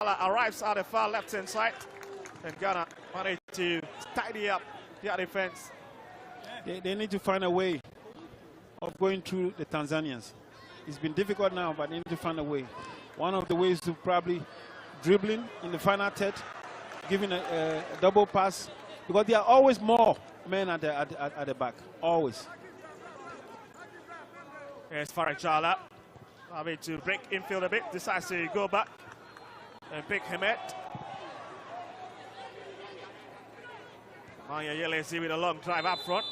Jala arrives at the far left-hand side, and Ghana managed to tidy up their defense. They need to find a way of going through the Tanzanians. It's been difficult now, but they need to find a way. One of the ways to probably dribbling in the final third, giving a double pass, because there are always more men at the back, always. Here's Farajala, having to break infield a bit, decides to go back and pick Hemet. Maya Yelesi with a long drive up front.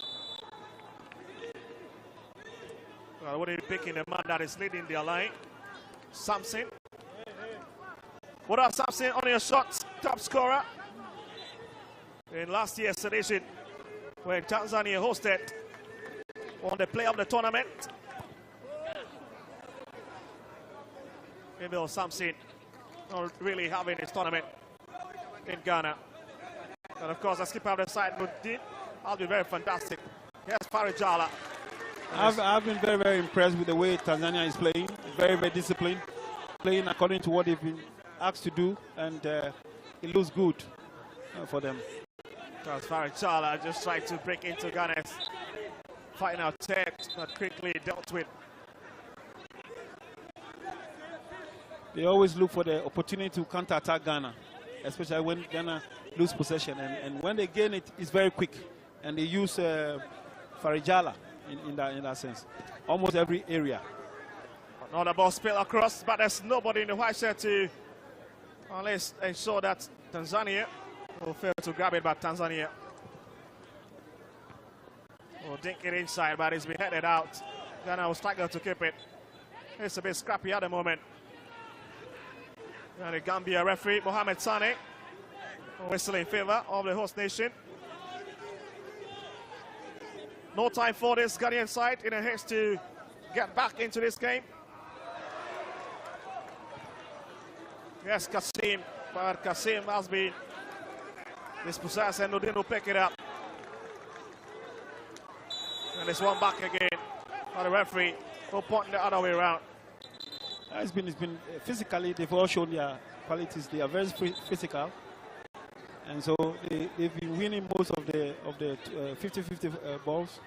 Well, what are you picking the man that is leading their line? Samson. What up, Samson, on your shots, top scorer? In last year's edition, when Tanzania hosted on the play of the tournament, Emil Samson not really having his tournament in Ghana. And of course, the skipper of the side, Muddin, will be very fantastic. Here's Farajala. I've been very, very impressed with the way Tanzania is playing. Very, very disciplined, playing according to what they've been asked to do, and it looks good for them. As Farajala just tried to break into Ghana's final third, but quickly dealt with. They always look for the opportunity to counter-attack Ghana, especially when Ghana lose possession. And when they gain it, it's very quick. And they use Farajala in that sense. Almost every area. Another ball spill across, but there's nobody in the white shirt to unless ensure that Tanzania will fail to grab it, but Tanzania will dink it inside, but it's been headed out. Ghana will struggle to keep it. It's a bit scrappy at the moment. And the Gambia referee, Mohamed Sane, whistle in favor of the host nation. No time for this Ghanaian side in a haste to get back into this game. Yes, Kasim, but Kasim has been dispossessed and Nudin will pick it up. And this one back again for the referee, who point the other way around. It's been physically, they've all shown their qualities. They are very physical, and so they've been winning most of the 50-50 balls.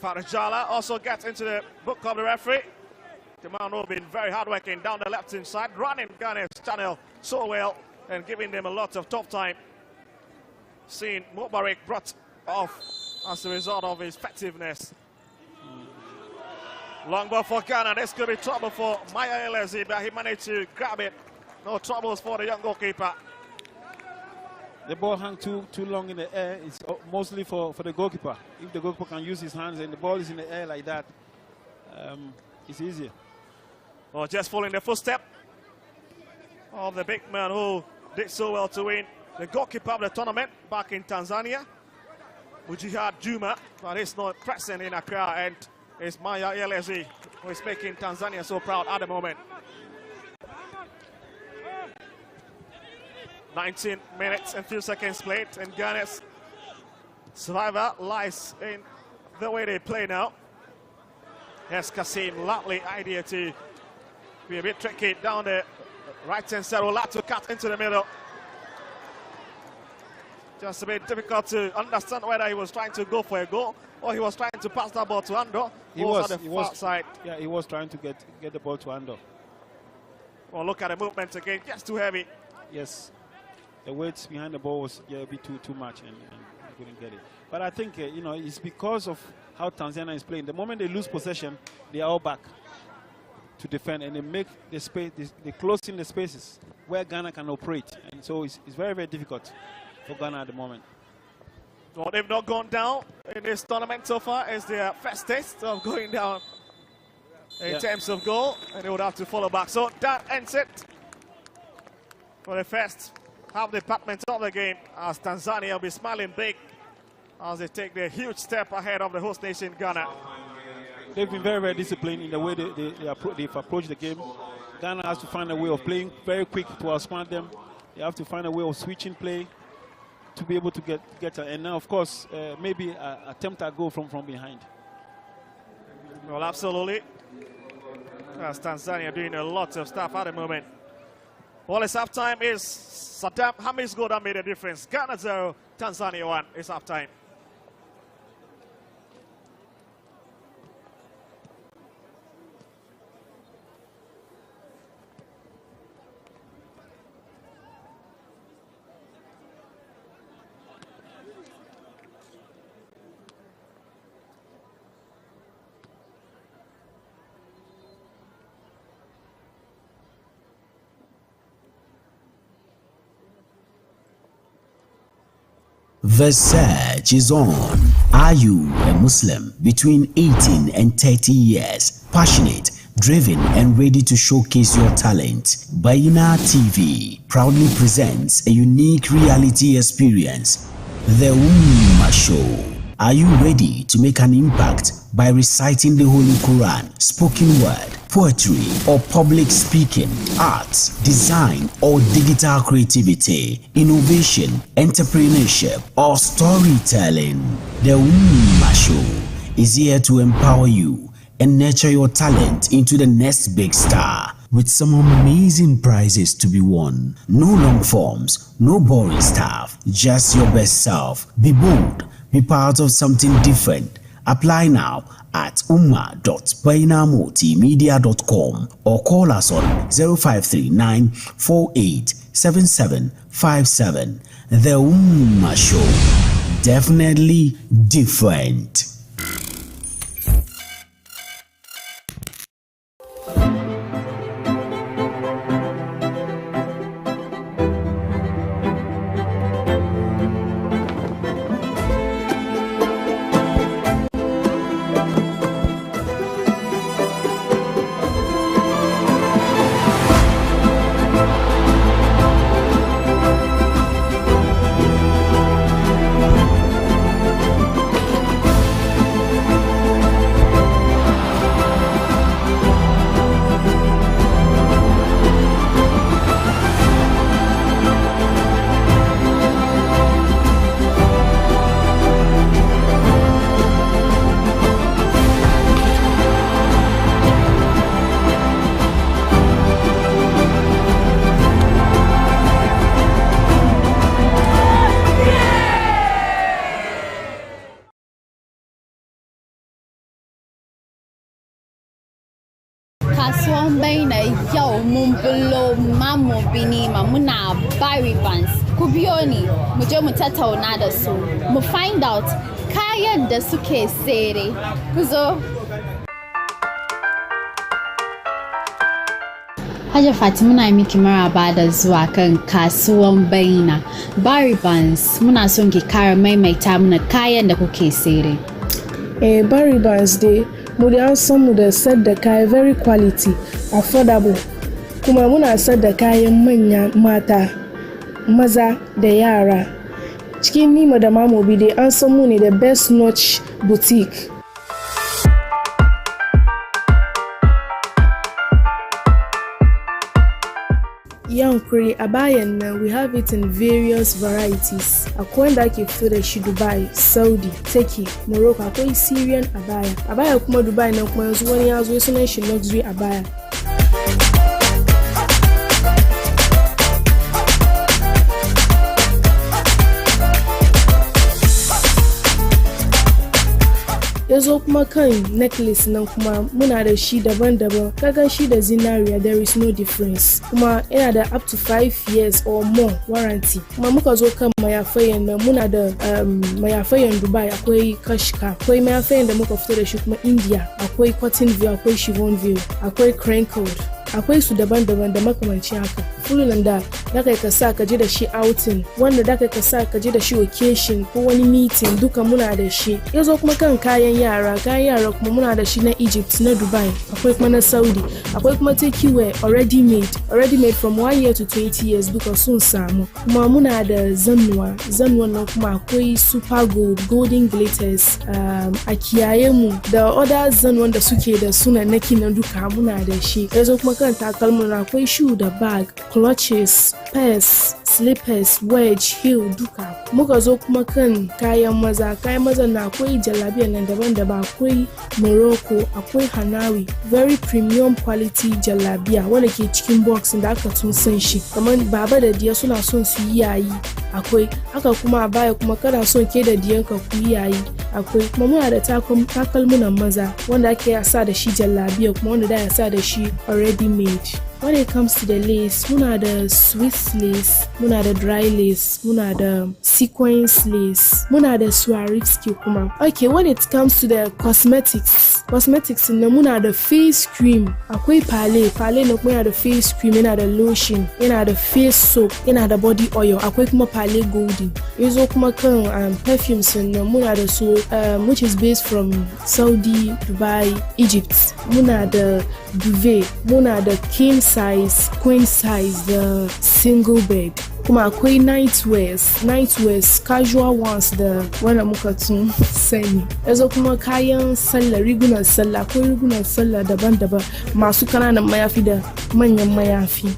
Farajala also gets into the book of the referee. The man who has been very hardworking down the left-hand side, running Ghana's channel so well and giving them a lot of tough time. Seeing Mubarak brought off as a result of his effectiveness. Long ball for Ghana. This could be trouble for Maya Elezi, but he managed to grab it. No troubles for the young goalkeeper. The ball hung too long in the air. It's mostly for the goalkeeper. If the goalkeeper can use his hands and the ball is in the air like that, it's easier. Well, just following the footstep of the big man who did so well to win the goalkeeper of the tournament back in Tanzania, Mujihad Juma, but he's not present in Accra, and it's Maya Elezi who is making Tanzania so proud at the moment. 19 minutes and few seconds played, and Ghana's survivor lies in the way they play now. Yes, Kasim, lovely idea to be a bit tricky down the right-hand side. Will have to cut into the middle. Just a bit difficult to understand whether he was trying to go for a goal or he was trying to pass that ball to Ando. He was on the far side. Yeah, he was trying to get the ball to Ando. Well, look at the movement again, just too heavy. Yes, the weight behind the ball was a bit too much, and he couldn't get it. But I think you know, it's because of how Tanzania is playing. The moment they lose possession, they are all back to defend, and they make the space, they close in the spaces where Ghana can operate, and so it's very, very difficult for Ghana at the moment. Well, they've not gone down in this tournament so far. It's their first taste of going down in terms of goal, and they would have to follow back. So that ends it for the first half department of the game, as Tanzania will be smiling big as they take the huge step ahead of the host nation, Ghana. They've been very, very disciplined in the way they've approached the game. Ghana has to find a way of playing very quick to outsmart them. They have to find a way of switching play to be able to get and now, of course, maybe attempt a goal from behind. Well, absolutely. As Tanzania doing a lot of stuff at the moment. Well, it's halftime. Is Saddam Hamid's goal that made a difference. Ghana 0, Tanzania 1. It's halftime. The search is on. Are you a Muslim between 18 and 30 years, passionate, driven and ready to showcase your talent? Bayyinah TV proudly presents a unique reality experience, The Ummah Show. Are you ready to make an impact by reciting the Holy Quran, spoken word, poetry or public speaking, arts, design or digital creativity, innovation, entrepreneurship or storytelling? The Ummah Show is here to empower you and nurture your talent into the next big star, with some amazing prizes to be won. No long forms, no boring stuff, just your best self. Be bold, be part of something different. Apply now at umma.bayyinahmultimedia.com or call us on 0539 487757. The Ummah Show, definitely different. Kasuwan Bayyinah yau mun bullo mamu binima muna Barry Bands. Ku biyo ni mu je mu tattauna da su mu find out kayan da suke sere. Ku zo. Hajiya Fatima muna miki maraba da zuwa kan Kasuwan Bayyinah. Barry Bands muna son ki kara maimaita mana kayan da kuke sere. Barry Bands dai mu da san mu da sadda kaya very quality, affordable. Kuma muna sadda kayan manya, mata, maza da yara. Cikin Nima da Mamobi dai an san mu ne the best notch boutique. Yankuri abayan nan we have it in various varieties. Akwai wanda ake fito da shi Dubai, Saudi, Turkey, Morocco, akwai Syrian abaya. Abaya kuma Dubai nan kuma yanzu wani ya zo sunan shi luxury abaya. Yazo kuma kan necklace nan kuma muna da shi daban-daban. Kaga shi da zinariya there is no difference. Kuma yana da up to 5 years or more warranty. Kuma muka zo kan mayafayan nan muna da mayafayan Dubai, akwai kashka, akwai mayafayan da muka fito da shi kuma India, akwai cotton veil, akwai chiffon veil, akwai crinkled. Akwai su daban-daban da makamanci haka. Fulunan da kai ka sa ka je da shi outing, wanda da kai ka sa ka je da shi occasion ko wani meeting, duka muna da shi. Yazo kuma kan kayan yara kuma muna da shi na Egypt, na Dubai, akwai kuma na Saudi, akwai kuma takeaway already made from 1 year to 20 years duka sun samu. Kuma muna da zannuwan nan kuma akwai super gold, golden glitters, a kiyaye mu da other zannuwan da suke da sunanaki na duka muna da shi. Yazo kuma kan takalmin akwai shoe da bag, clutches, pass, slippers, wedge, heel duka. Muka zo kuma kan kayan maza na akwai jalabiya nan daban-daban, akwai Morocco, akwai Hanawi, very premium quality jalabiya wanda ke cikin box da aka tun san shi. Kamar baba da diya suna son su yi yayi, akwai. Haka kuma a baya kuma kana son ke da diyanka ku yi yayi, akwai. Kuma muna da takalmunan maza wanda ake sa da shi jalabiya kuma wanda da ya sa da shi already made. When it comes to the lace, muna da Swiss lace, muna da dry lace, muna da sequence lace, muna da Swarovski kuma. Okay, when it comes to the cosmetics na muna da face cream, akwai Pale na kuma yana da face cream, yana da lotion, yana da face soap, yana da body oil, akwai kuma Pale Golden. Yazo kuma kan perfumes na muna da su which is based from Saudi, Dubai, Egypt. Muna da Duvet, muna da king size, queen size, the single bed. Kuma akwai nightwears, casual ones da wanda muka tun sani. Yazo kuma kayan sallah, rigunan sallah, akwai rigunan sallah daban-daban, masu kananan mayafi da manyan mayafi.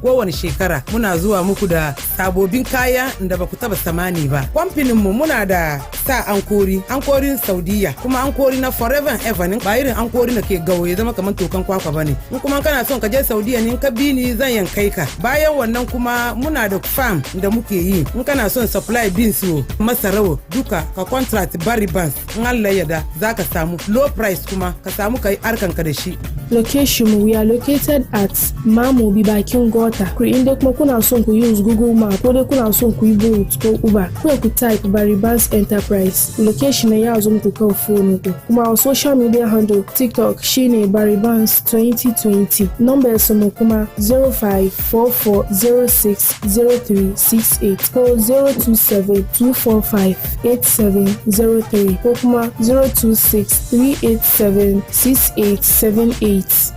Kowane shekara muna zuwa muku da sabobin kaya da baku taba samani ba. Kamfanin mu muna da sa ankorin Saudiya, kuma ankori na forever and ever ne, ba irin ankori da ke gawo ya zama kamar tokan kwakwa bane. In kuma kana son ka je Saudiya ne, ka bi ni zan yankai ka. Bayan wannan kuma muna da farm da muke yi. In kana son supply beans wo, masarawo duka ka contract Barry Bands, in Allah ya da zaka samu low price kuma ka samu kai arkan ka da shi. Location, we are located at Mamobi bakin Gota. Inda kuma kuna son ku use Google Map ko dai kuna son ku yi Bolt ko Uber, ku type Barry Bands Enterprise. Location ya zo muku kan phone ku. Kuma our social media handle TikTok shine Barry Bands 2020. Numbers mu kuma 0544060368 ko 0272458703 ko kuma 026387678.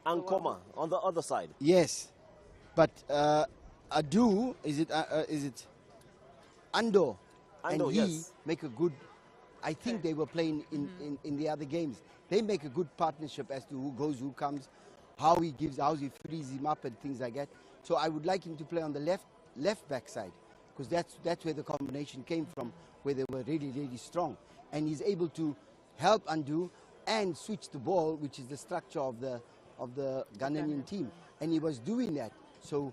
Ankoma on the other side. Yes, but Adu, is it Ando? And he yes. make a good. I think they were playing in the other games. They make a good partnership as to who goes, who comes, how he frees him up and things like that. So I would like him to play on the left back side, because that's where the combination came from, where they were really strong, and he's able to help Ando and switch the ball, which is the structure of the Ghanaian team, and he was doing that. So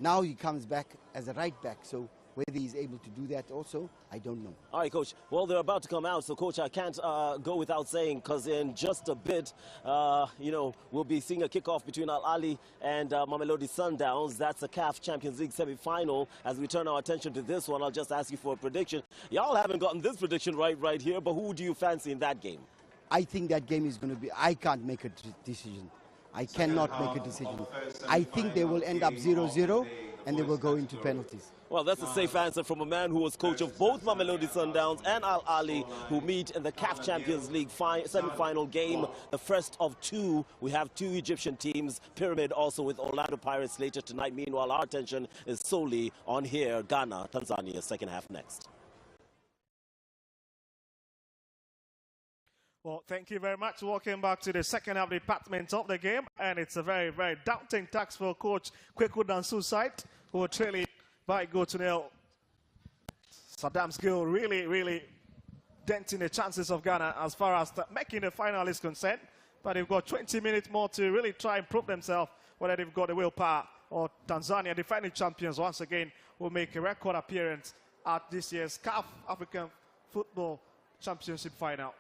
now he comes back as a right back. So whether he's able to do that also, I don't know. All right, Coach. Well, they're about to come out, so, Coach, I can't go without saying, because in just a bit, we'll be seeing a kickoff between Al Ahly and Mamelodi Sundowns. That's the CAF Champions League semi-final. As we turn our attention to this one, I'll just ask you for a prediction. Y'all haven't gotten this prediction right here, but who do you fancy in that game? I think that game is going to be, I can't make a decision. I cannot make a decision. I think they will end up 0-0 and they will go into penalties. Well, that's a safe answer from a man who was coach of both Mamelodi Sundowns and Al Ahly, who meet in the CAF Champions League semi-final game, the first of two. We have two Egyptian teams, Pyramid also with Orlando Pirates later tonight. Meanwhile, our attention is solely on here, Ghana, Tanzania, second half next. Well, thank you very much. Welcome back to the second half department of the game. And it's a very, very daunting task for Coach Kweku Dansu's side, who are trailing by goal to nil. Saddam's goal really denting the chances of Ghana as far as making the final is concerned. But they've got 20 minutes more to really try and prove themselves whether they've got the willpower, or Tanzania, defending champions, once again will make a record appearance at this year's CAF African Football Championship final.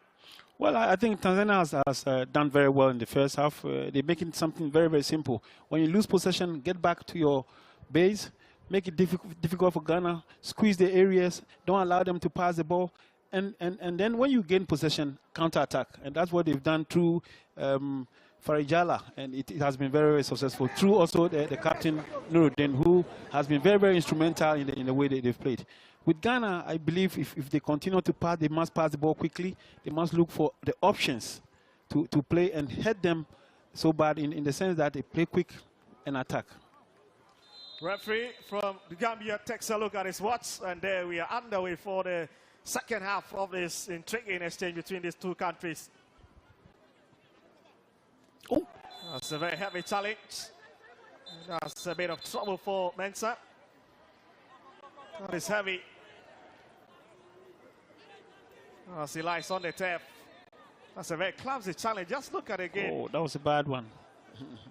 Well, I think Tanzania has done very well in the first half. They're making something very, very simple. When you lose possession, get back to your base, make it difficult for Ghana, squeeze the areas, don't allow them to pass the ball, and then when you gain possession, counter-attack. And that's what they've done through Farijala, and it has been very, very successful. Through also the captain, Nuruddin, who has been very, very instrumental in the way they've played. With Ghana, I believe if they continue to pass, they must pass the ball quickly. They must look for the options to play and head them so bad in the sense that they play quick and attack. Referee from the Gambia takes a look at his watch, and there we are underway for the second half of this intriguing exchange between these two countries. Oh, that's a very heavy challenge. That's a bit of trouble for Mensah. That is heavy. As he lies on the turf. That's a very clumsy challenge. Just look at it again. Oh, that was a bad one.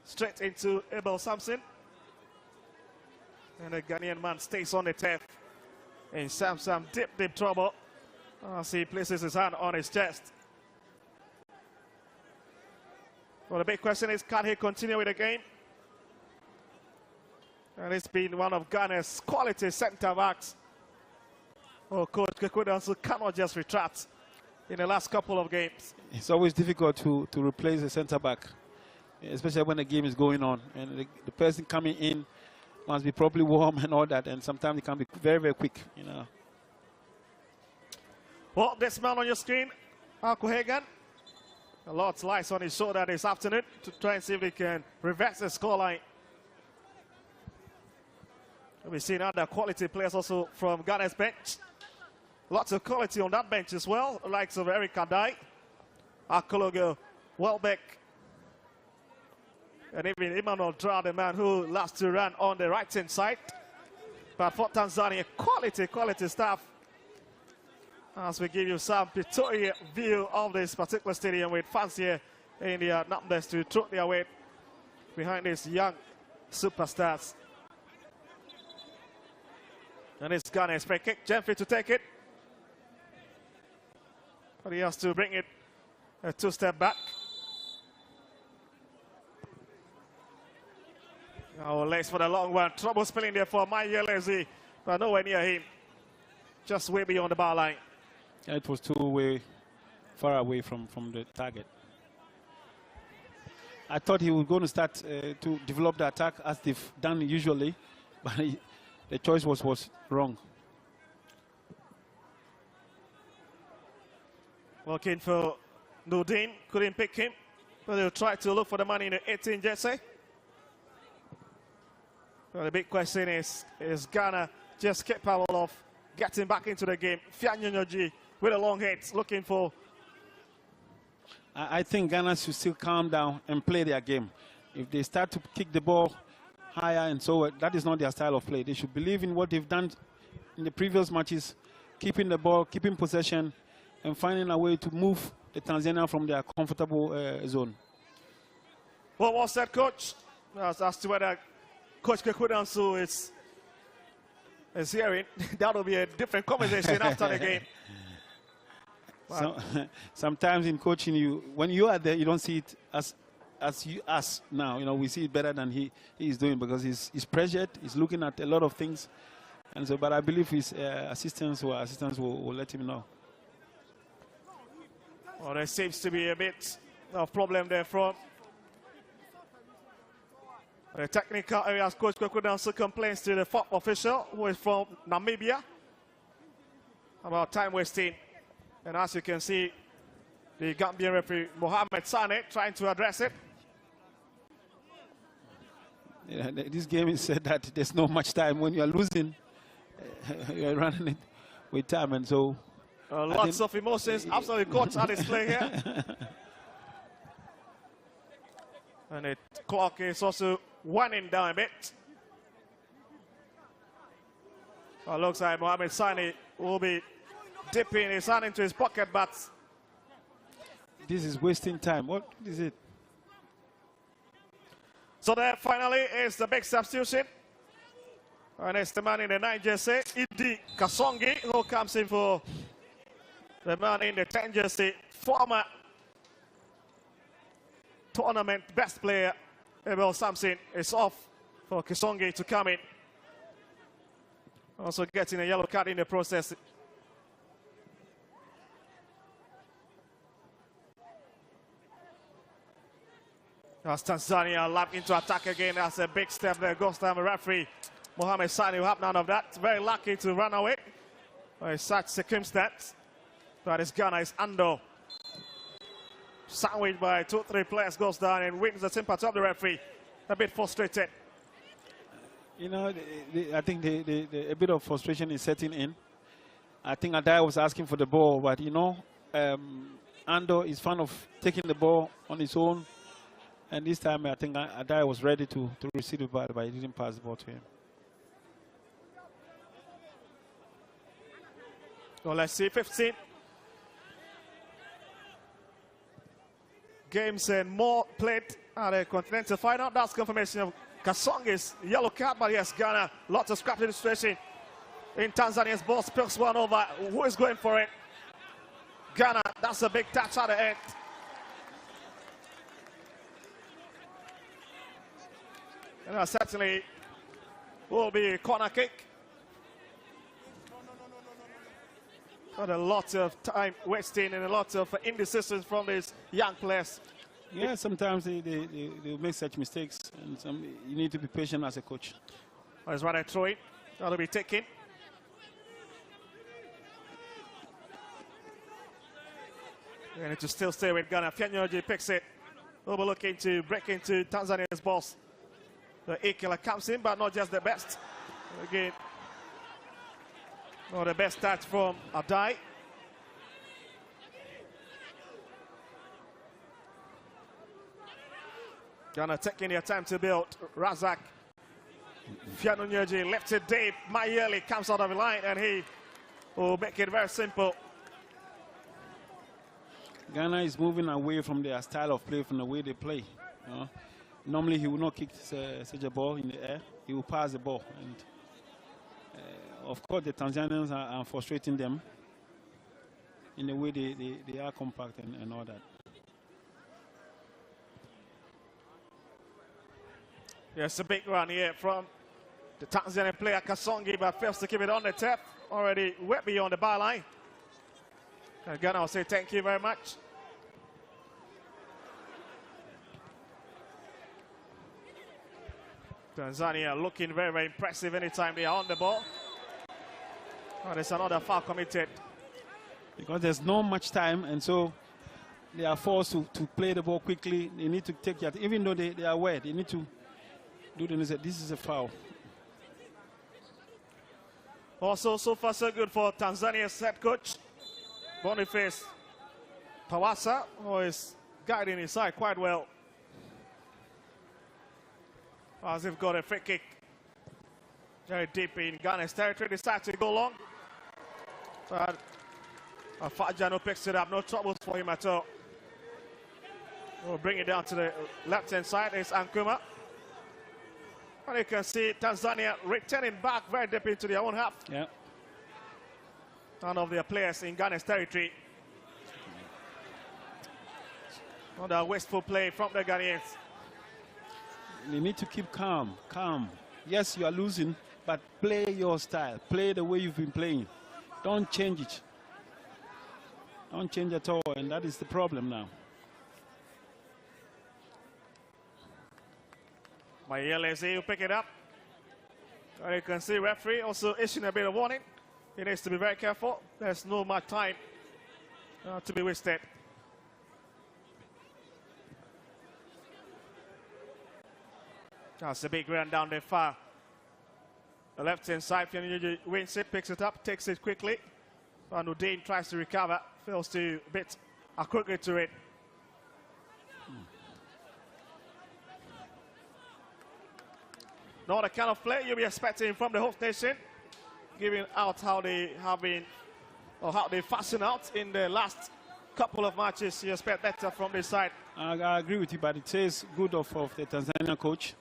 Straight into Abel Samson. And the Ghanaian man stays on the turf. In some deep trouble. As he places his hand on his chest. Well, the big question is, can he continue with the game? And it's been one of Ghana's quality centre backs. Oh, Coach Kweku Danso cannot just retract in the last couple of games. It's always difficult to replace a centre back, especially when the game is going on. And the person coming in must be properly warm and all that. And sometimes it can be very, very quick, you know. Well, this man on your screen, Ako Hagan. A lot lies on his shoulder this afternoon to try and see if he can reverse the scoreline. We've seen other quality players also from Ghana's bench. Lots of quality on that bench as well, the likes of Eric Adai, Akologo, Welbeck, and even Emmanuel Dra, the man who loves to run on the right-hand side. But for Tanzania, quality staff. As we give you some pictorial view of this particular stadium with fans here in their numbers to throw their weight behind these young superstars. And it's Ghana's free kick. Jemfi to take it. But he has to bring it a two-step back. Now legs for the long one. Trouble spilling there for Mayelezi, but nowhere near him. Just way beyond the bar line. Yeah, it was too far away from the target. I thought he was going to start to develop the attack as they've done usually, but the choice was wrong. Looking for Nudin, couldn't pick him, but they'll try to look for the man in the 18 jersey. Well, the big question is Ghana just capable of getting back into the game? Fianyonyoji with a long head, looking for... I think Ghana should still calm down and play their game. If they start to kick the ball higher and so that is not their style of play. They should believe in what they've done in the previous matches, keeping the ball, keeping possession, and finding a way to move the Tanzania from their comfortable zone. What was that, Coach? As to whether Coach Kweku Danso is hearing, that will be a different conversation after the game. Sometimes in coaching, when you are there, you don't see it as now. You know, we see it better than he is doing because he's pressured. He's looking at a lot of things, and so. But I believe his assistants will let him know. Well, there seems to be a bit of problem there from the technical areas. Coach Kweku Danso complains to the fourth official, who is from Namibia, about time wasting. And as you can see, the Gambian referee Mohamed Sane trying to address it. Yeah, this game is said that there's not much time. When you are losing, you are running it with time, and so lots of emotions absolutely caught on display here. And the clock is also winding down a bit. Well, looks like Mohamed Sane will be dipping his hand into his pocket, but this is wasting time. What is it? So there finally is the big substitution. And it's the man in the 9 jersey, Idi Kasongi, who comes in for the man in the 10 jersey, former tournament best player, Abel Samson, is off for Kasongi to come in. Also getting a yellow card in the process. As Tanzania lap into attack again, that's a big step there. Goes down the referee, Mohamed Sane, who have none of that. Very lucky to run away by such circumstance. But it's Ghana, it's Ando. Sandwiched by 2-3 players, goes down and wins the sympathy of the referee. A bit frustrated. You know, I think a bit of frustration is setting in. I think Adai was asking for the ball, but you know, Ando is fond of taking the ball on his own. And this time, I think Adai was ready to receive the ball, but he didn't pass the ball to him. Well, let's see, 15 games and more played at the Continental Final. That's confirmation of Kasonge's yellow card, but yes, Ghana, lots of scrap illustration in Tanzania's ball, spills one over. Who is going for it? Ghana, that's a big touch at the end. And certainly will be a corner kick. Got a lot of time wasting and a lot of indecision from these young players. Yeah, sometimes they make such mistakes, and you need to be patient as a coach. There's one throw it. That'll be taken. They need to still stay with Ghana. Fianyoji picks it. Overlooking to break into Tanzania's boss. The Ikela comes in, but not just the best. Again, not the best touch from Adai. Ghana taking their time to build. Razak. Fianyoji left it deep. Mayele comes out of the line, and he will make it very simple. Ghana is moving away from their style of play, from the way they play. You know? Normally, he will not kick such a ball in the air. He will pass the ball. And of course, the Tanzanians are frustrating them in the way they are compact and all that. Yes, a big run here from the Tanzanian player Kasonge, but fails to keep it on the tap. Already way beyond the byline. And Ghana will say thank you very much. Tanzania looking very, very impressive anytime they are on the ball. Oh, there's another foul committed. Because there's not much time, and so they are forced to play the ball quickly. They need to take it, even though they are aware, they need to do the necessary. This is a foul. Also, so far so good for Tanzania's head coach, Boniface Pawasa, who is guiding his side quite well. As they've got a free kick very deep in Ghana's territory. They start to go long. But Fajano picks it up. No trouble for him at all. We'll bring it down to the left-hand side. It's Ankuma. And you can see Tanzania returning back very deep into their own half. Yeah. None of their players in Ghana's territory. Another wasteful play from the Ghanaians. You need to keep calm. Yes, you are losing, but play your style. Play the way you've been playing. Don't change it. Don't change at all, and that is the problem now. Mayele is here to pick it up. And you can see referee also issuing a bit of warning. He needs to be very careful. There's no much time to be wasted. That's a big run down there far. The left-hand side, Fianyoji wins it, picks it up, takes it quickly. And Udine tries to recover, fails to bit Akrugge to it. Not the kind of play you'll be expecting from the host nation, giving out how they have been, or how they fasten out in the last couple of matches. You expect better from this side. I agree with you, but it says good of the Tanzanian coach.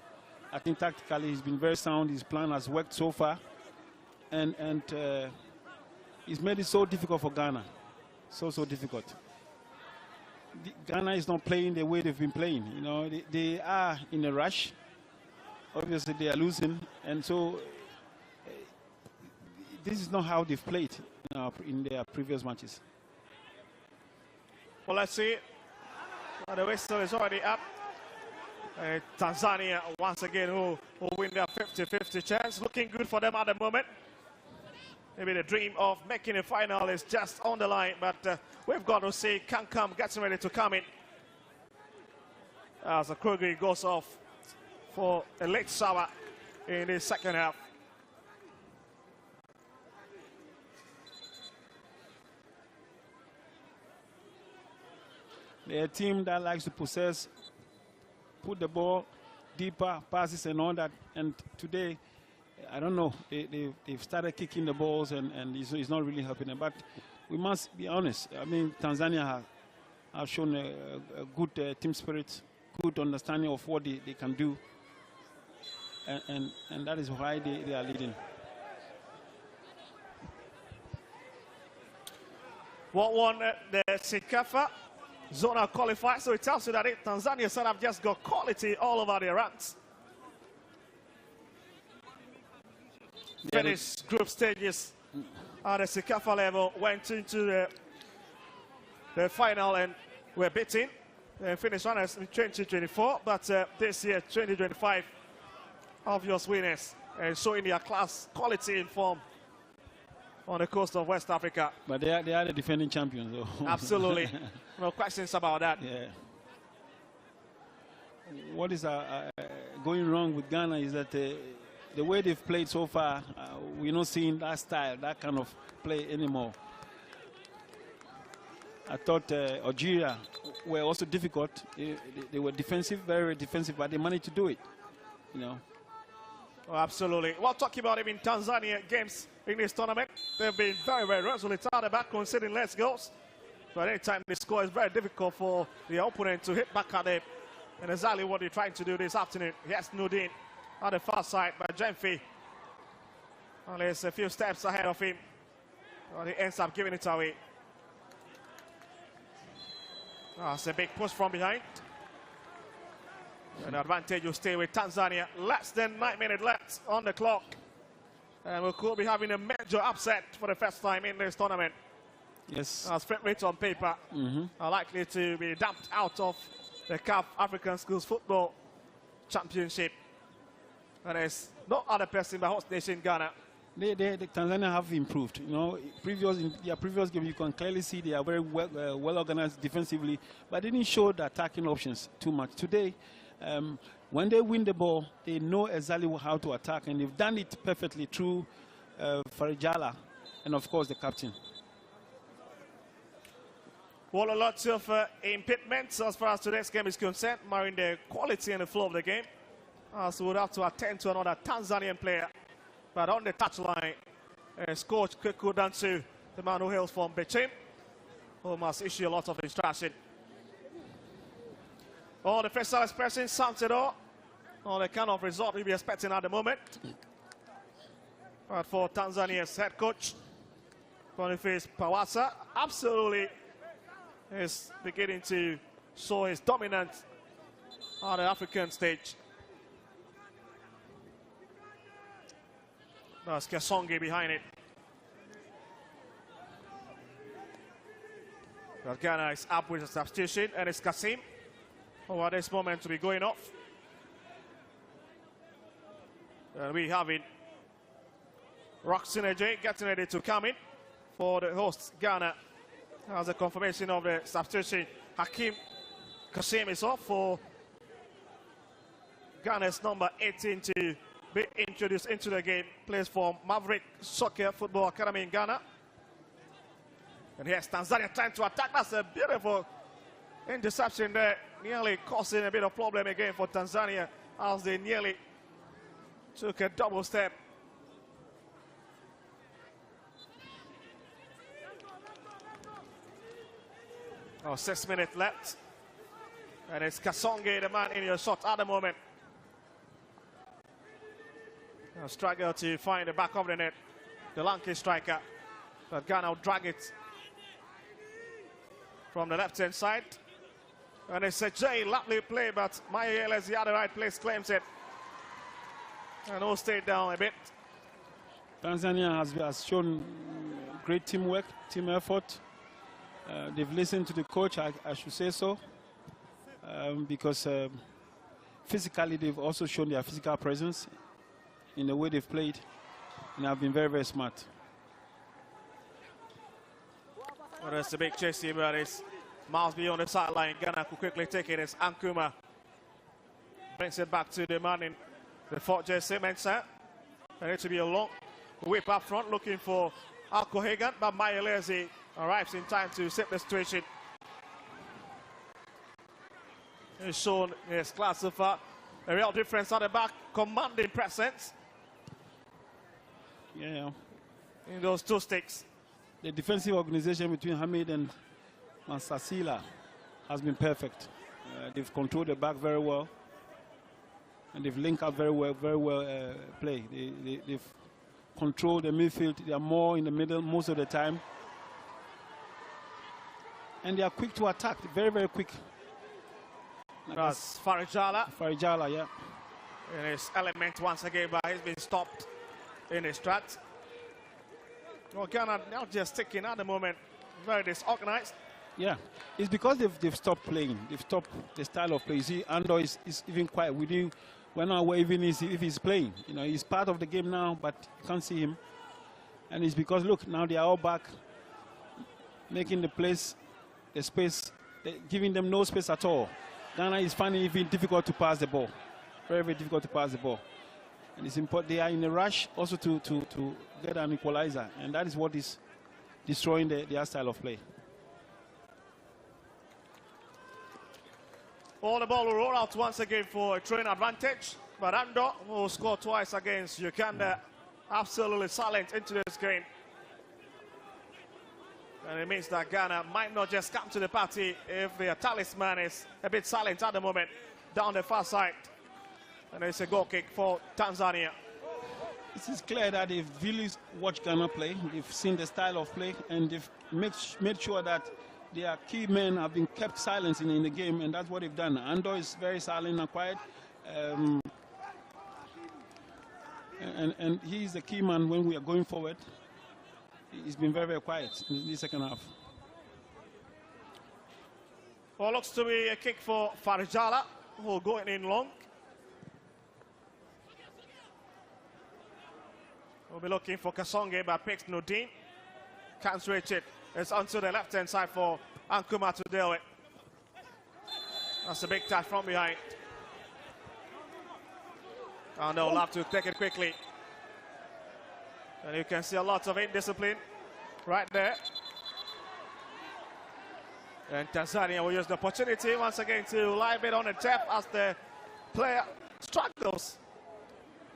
I think tactically he's been very sound. His plan has worked so far, and he's made it so difficult for Ghana, so difficult. Ghana is not playing the way they've been playing. You know, they are in a rush. Obviously, they are losing, and so this is not how they've played in their previous matches. Well, let's see. The whistle is already up. Tanzania, once again, who win their 50-50 chance. Looking good for them at the moment. Maybe the dream of making a final is just on the line, but we've got to see Kankam getting ready to come in. As Akrugge goes off for a late shower in the second half. They're a team that likes to possess, put the ball deeper, passes and all that. And today, I don't know, they've started kicking the balls and it's not really helping them. But we must be honest. I mean, Tanzania have shown a good team spirit, good understanding of what they can do. And that is why they are leading. What won the CECAFA Zona qualifier, so it tells you that Tanzania side have just got quality all over their ranks. Finished group stages at the CECAFA level, went into the final and were beaten. They finished runners in 2024, but this year, 2025, obvious winners and showing their class, quality in form on the coast of West Africa. But they are the defending champions, though. Absolutely. No questions about that. Yeah. What is going wrong with Ghana is that the way they've played so far, we're not seeing that style, that kind of play anymore. I thought Algeria were also difficult. They were defensive, very defensive, but they managed to do it, you know. Oh, absolutely. Well, talking about even Tanzania games in this tournament, they've been very, very resolute at the back, conceding less goals. But anytime they score, it's very difficult for the opponent to hit back at them. And exactly what they're trying to do this afternoon. Yes, Nudin on the far side, but Jemfi only is a few steps ahead of him. Well, he ends up giving it away. That's a big push from behind. An advantage will stay with Tanzania. Less than 9 minutes left on the clock. And we could be having a major upset for the first time in this tournament. Yes. As favorites on paper are likely to be dumped out of the CAF African Schools Football Championship. And there's no other person but host nation Ghana. The Tanzania have improved. You know, in their previous game, you can clearly see they are very well organized defensively, but they didn't show the attacking options too much. Today, when they win the ball, they know exactly how to attack, and they've done it perfectly through Farijala and, of course, the captain. Well, a lot of impediments as far as today's game is concerned, marring the quality and the flow of the game. So we'll have to attend to another Tanzanian player. But on the touchline, coach Kweku Dansu, the man who hails from Bechem, who must issue a lot of instruction. Oh, the facial expression sounds it all. Oh, the kind of result we'll be expecting at the moment. But for Tanzania's head coach, Boniface Pawasa, absolutely is beginning to show his dominance on the African stage. That's Kasongi behind it. But Ghana is up with a substitution, and it's Kasim who at this moment to be going off. And we have it. Roxana J getting ready to come in for the host Ghana. As a confirmation of the substitution, Hakim Kasim is off for Ghana's number 18 to be introduced into the game. Plays for Maverick Soccer Football Academy in Ghana. And here's Tanzania trying to attack. That's a beautiful interception there, nearly causing a bit of problem again for Tanzania as they nearly took a double step. Oh, 6 minutes left. And it's Kasongi, the man in your shot at the moment. A struggle to find the back of the net. The Lanky striker. But Ghana will drag it from the left-hand side. And it's a J, lovely play, but Mayele is the other right place, claims it. And all stayed down a bit. Tanzania has shown great teamwork, team effort. They've listened to the coach, I should say so, because physically they've also shown their physical presence in the way they've played, and have been very, very smart. Well, that's a big chase here, but it's miles beyond the sideline. Ghana could quickly take it as Ankuma brings it back to the man in the 4th jersey, Mensah. And it should be a long whip up front looking for Alko Hagan, but Mayelezi arrives in time to save the situation. has shown his class so far. A real difference at the back, commanding presence. Yeah. In those two sticks. The defensive organization between Hamid and Mansasila has been perfect. They've controlled the back very well. And they've linked up very well play. They've controlled the midfield. They are more in the middle most of the time. And they are quick to attack, very, very quick. That's Farijala. Farijala, yeah. In his element once again, but he's been stopped in his tracks. Well, Ghana now just sticking at the moment, very disorganized. Yeah, it's because they've stopped playing. They've stopped the style of play. You see, Ando is even quiet. We're not aware even if he's playing. You know, he's part of the game now, but you can't see him. And it's because, look, now they are all back, making the place, the space, giving them no space at all. Ghana is finding it even difficult to pass the ball. Very, very difficult to pass the ball. And it's important. They are in a rush also to get an equalizer. And that is what is destroying their style of play. All the ball will roll out once again for a train advantage. But Ando, who scored twice against Uganda, absolutely silent into this game. And it means that Ghana might not just come to the party if their talisman is a bit silent at the moment down the far side. And it's a goal kick for Tanzania. It is clear that they've really watched Ghana play. They've seen the style of play, and they've made sure that their key men have been kept silent in the game, and that's what they've done. Ando is very silent and quiet. And he is the key man when we are going forward. He's been very, very quiet in the second half. Well, looks to be a kick for Farijala, who going in long. We'll be looking for Kasonge, but picks Nudin. Can't reach it. It's onto the left-hand side for Ankuma to deal with. That's a big touch from behind. And they'll have to take it quickly. And you can see a lot of indiscipline right there. And Tanzania will use the opportunity once again to live it on the tap as the player struggles.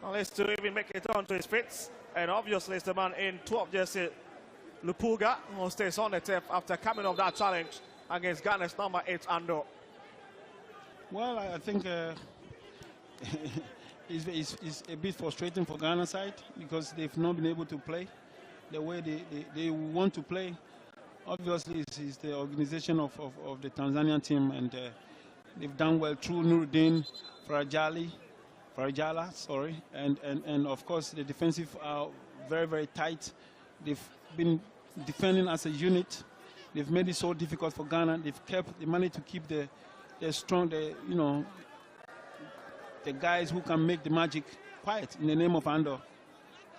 At least to even make it onto his feet. And obviously it's the man in 12 jersey, Lupuga, who stays on the tap after coming off that challenge against Ghana's number 8, Ando. Well, I think it's a bit frustrating for Ghana side because they've not been able to play the way they want to play. Obviously, it's the organization of the Tanzanian team, and they've done well through Nuruddin, Farijala, sorry, and of course the defensive are very, very tight. They've been defending as a unit. They've made it so difficult for Ghana. They managed to keep the guys who can make the magic quiet in the name of Ando.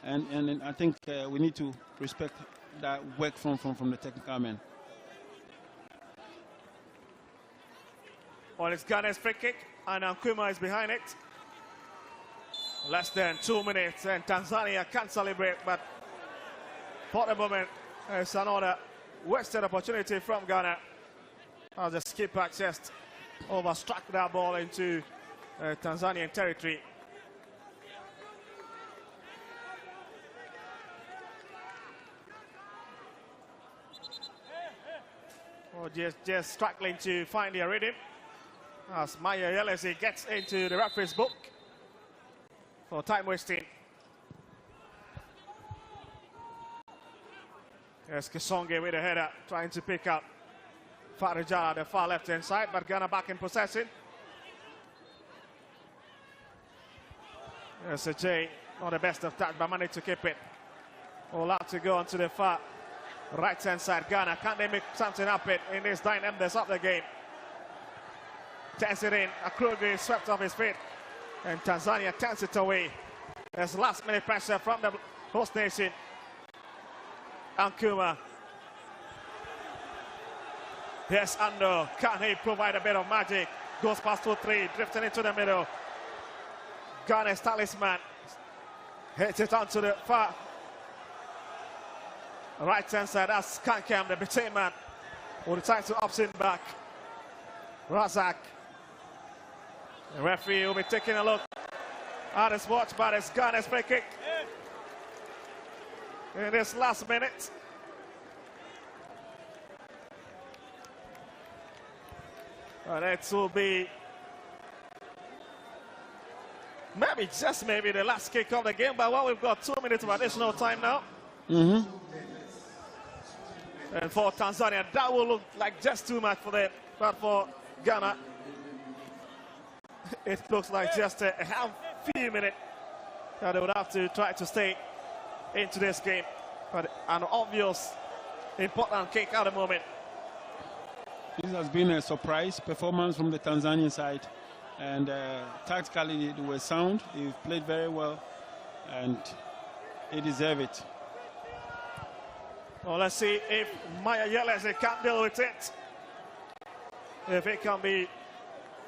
And I think we need to respect that work from the technical men. Well, it's Ghana's free kick, and Ankuma is behind it. Less than 2 minutes, and Tanzania can't celebrate, but for the moment, it's another wasted opportunity from Ghana. As the skipper just overstruck that ball into Tanzanian territory. Well, just struggling to find their rhythm as Maya Yelesi gets into the referee's book for time wasting. There's Kasonge with a header trying to pick up Farijala, the far left-hand side, but Ghana back in possession. There's a J, not the best of touch, but managed to keep it. All out to go onto the far right-hand side. Ghana, can they make something happen in this dynamics of the game? Turns it in, Akrugi swept off his feet, and Tanzania turns it away. There's last-minute pressure from the host nation. Ankuma. Yes, Ando, can he provide a bit of magic? Goes past 2-3, drifting into the middle. Ghana's talisman hits it onto the far right-hand side. That's Kankam, the between man, who decides to opt in back. Razak The referee will be taking a look at his watch, but it's Ghana's free kick in this last minute. And it will be maybe, just maybe, the last kick of the game. But well, we've got 2 minutes of additional time now. And for Tanzania, that will look like just too much for them. But for Ghana, it looks like just a few minutes that they would have to try to stay into this game. But an obvious important kick at the moment. This has been a surprise performance from the Tanzanian side, and tactically they were sound. They played very well, and they deserve it. Well, let's see if Mayelezi can deal with it. If it can be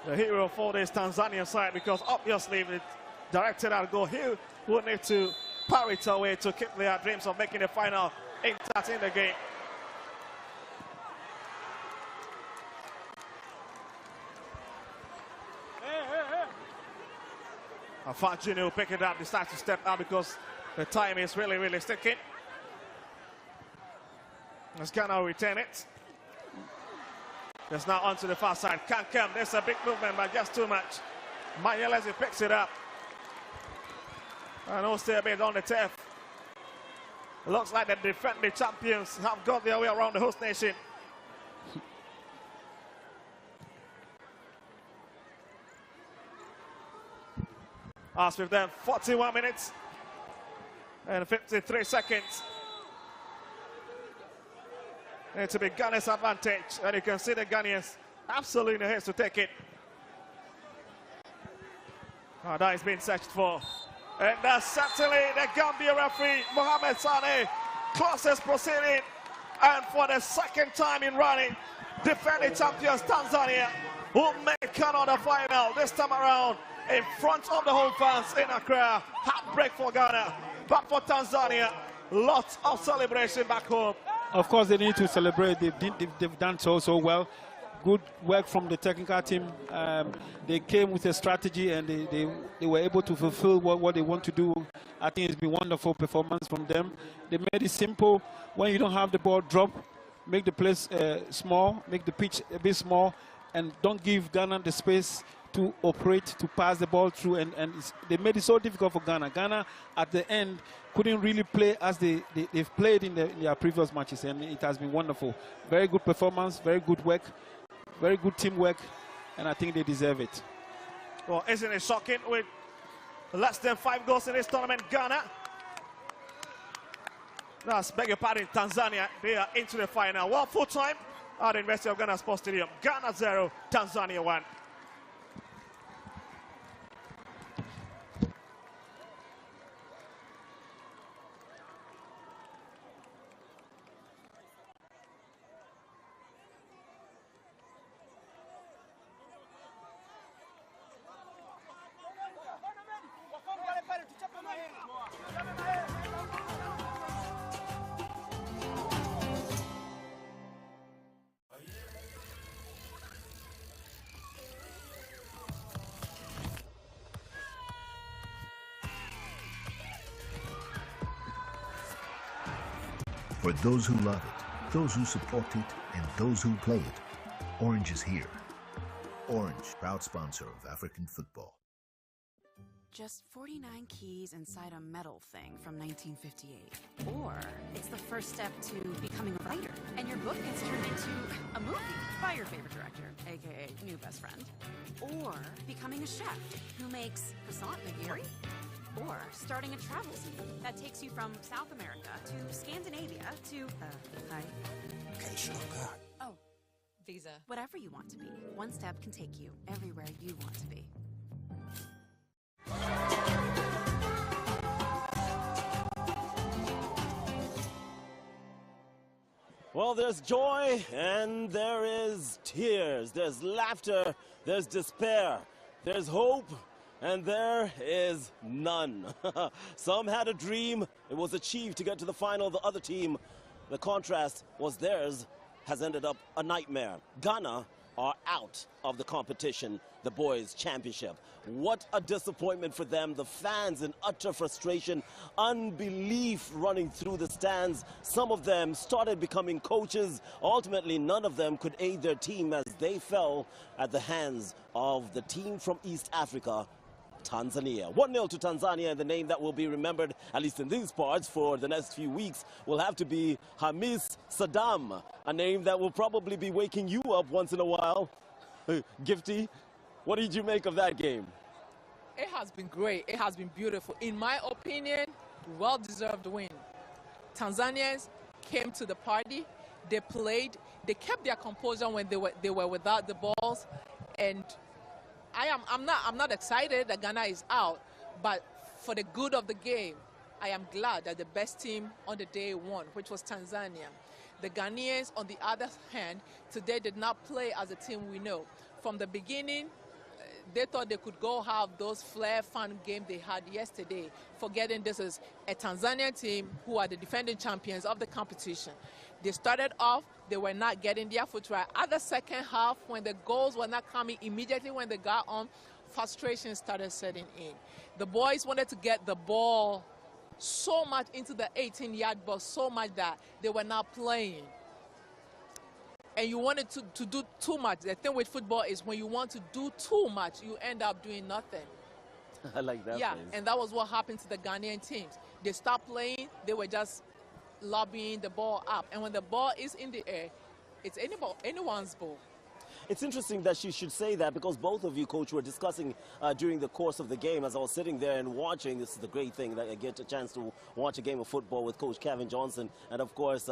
the hero for this Tanzanian side, because obviously if it directed at goal, he would need to parry it away to keep their dreams of making the final intact in the game. Fajini will pick it up, decides to step out because the time is really sticking. As Ghana retain it. Just now onto the far side. Can't come. There's a big movement, but just too much. Mayelezi picks it up. And also a bit on the turf. Looks like the defending champions have got their way around the host nation. As with them, 41 minutes and 53 seconds. And to be Ghana's advantage. And you can see the Ghanaians absolutely in the haste to take it. Oh, that is being searched for. And that's certainly the Gambia referee, Mohamed Sane, closest proceeding. And for the second time in running, defending champions Tanzania will make another final this time around in front of the home fans in Accra. Heartbreak for Ghana, but for Tanzania, lots of celebration back home. Of course, they need to celebrate. They've done so well. Good work from the technical team. They came with a strategy and they were able to fulfill what they want to do. I think it's been a wonderful performance from them. They made it simple. When you don't have the ball, drop, make the place small, make the pitch a bit small, and don't give Ghana the space to operate, to pass the ball through, and they made it so difficult for Ghana. Ghana, at the end, couldn't really play as they've played in their previous matches, and it has been wonderful. Very good performance, very good work, very good teamwork, and I think they deserve it. Well, isn't it shocking with less than 5 goals in this tournament, Ghana? That's, beg your pardon, Tanzania, they are into the final. Well, full time at the University of Ghana Sports Stadium. Ghana 0, Tanzania 1. For those who love it, those who support it, and those who play it, Orange is here. Orange, proud sponsor of African football. Just 49 keys inside a metal thing from 1958. Or it's the first step to becoming a writer, and your book gets turned into a movie by your favorite director, aka new best friend. Or becoming a chef who makes croissant nigiri. Or starting a travel scene that takes you from South America to Scandinavia to, hi. Okay, sure, God. Oh, visa. Whatever you want to be, one step can take you everywhere you want to be. Well, there's joy and there is tears. There's laughter, there's despair, there's hope, and there is none. Some had a dream. It was achieved to get to the final. The other team, the contrast was theirs, has ended up a nightmare. Ghana are out of the competition, the boys' championship. What a disappointment for them. The fans in utter frustration, unbelief running through the stands. Some of them started becoming coaches. Ultimately, none of them could aid their team as they fell at the hands of the team from East Africa, Tanzania. 1-0 to Tanzania, and the name that will be remembered, at least in these parts, for the next few weeks will have to be Hamis Saddam, a name that will probably be waking you up once in a while. Gifty, what did you make of that game? It has been great. It has been beautiful. In my opinion, well-deserved win. Tanzanians came to the party. They played. They kept their composure when they were without the balls, and I'm not excited that Ghana is out, but for the good of the game, I am glad that the best team on the day won, which was Tanzania. The Ghanaians, on the other hand, today did not play as a team we know. From the beginning, they thought they could go have those flair, fun game they had yesterday, forgetting this is a Tanzanian team who are the defending champions of the competition. They started off, they were not getting their foot right. At the second half, when the goals were not coming immediately when they got on, frustration started setting in. The boys wanted to get the ball so much into the 18-yard box, so much that they were not playing. And you wanted to do too much. The thing with football is when you want to do too much, you end up doing nothing. I like that. Yeah, phrase. and that was what happened to the Ghanaian teams. They stopped playing, they were just lobbying the ball up. And when the ball is in the air, it's anyone's ball. It's interesting that she should say that, because both of you, Coach, were discussing during the course of the game as I was sitting there and watching. This is the great thing that I get a chance to watch a game of football with Coach Kevin Johnson and, of course,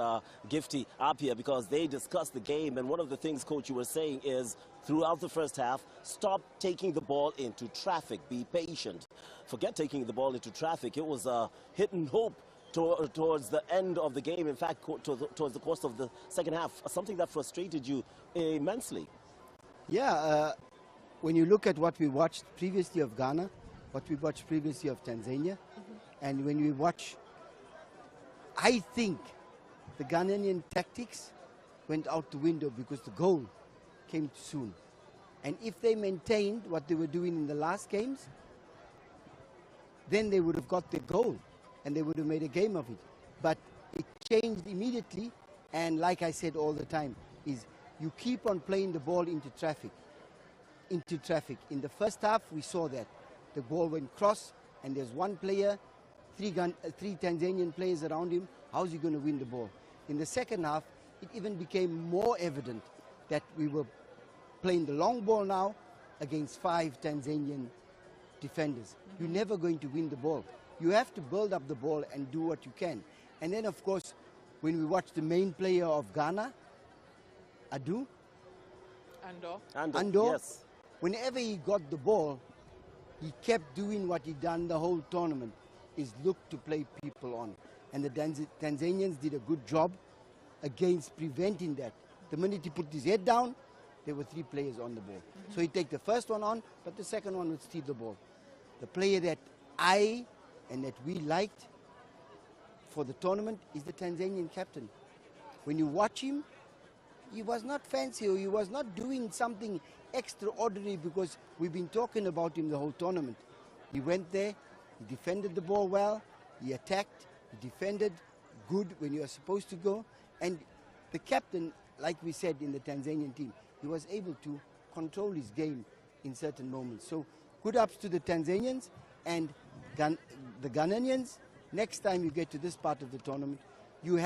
Gifty Appiah, because they discussed the game. And one of the things, Coach, you were saying is throughout the first half, stop taking the ball into traffic. Be patient. Forget taking the ball into traffic. It was a hit and hope towards the end of the game, in fact, towards the course of the second half, something that frustrated you immensely. Yeah, when you look at what we watched previously of Ghana, what we watched previously of Tanzania, and when we watch, I think the Ghanaian tactics went out the window because the goal came too soon. And if they maintained what they were doing in the last games, then they would have got their goal and they would have made a game of it. But it changed immediately, and like I said all the time, is you keep on playing the ball into traffic. In the first half, we saw that. The ball went cross, and there's one player, three Tanzanian players around him. How's he going to win the ball? In the second half, it even became more evident that we were playing the long ball now against 5 Tanzanian defenders. You're never going to win the ball. You have to build up the ball and do what you can. And then, of course, when we watch the main player of Ghana, Andor, yes. Whenever he got the ball, he kept doing what he done the whole tournament, is look to play people on. And the Tanzanians did a good job against preventing that. The minute he put his head down, there were 3 players on the ball. So he'd take the first one on, but the second one would steal the ball. The player that I and that we liked for the tournament is the Tanzanian captain. When you watch him, he was not fancy, or he was not doing something extraordinary, because we've been talking about him the whole tournament. He went there, he defended the ball well, he attacked, he defended good when you are supposed to go. And the captain, like we said in the Tanzanian team, he was able to control his game in certain moments. So good ups to the Tanzanians and the Ghanaians. Next time you get to this part of the tournament, you're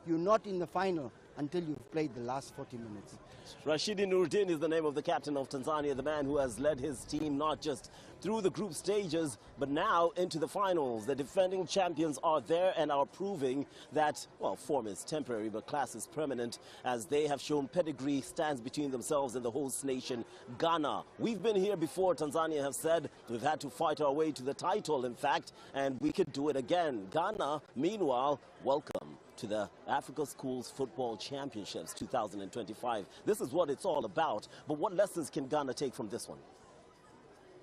not in the final until you've played the last 40 minutes. Rashidi Nuruddin is the name of the captain of Tanzania, the man who has led his team not just through the group stages, but now into the finals. The defending champions are there and are proving that, well, form is temporary, but class is permanent, as they have shown pedigree stands between themselves and the host nation, Ghana. We've been here before, Tanzania have said. We've had to fight our way to the title, in fact, and we could do it again. Ghana, meanwhile, welcome to the Africa Schools Football Championships 2025. This is what it's all about. But what lessons can Ghana take from this one?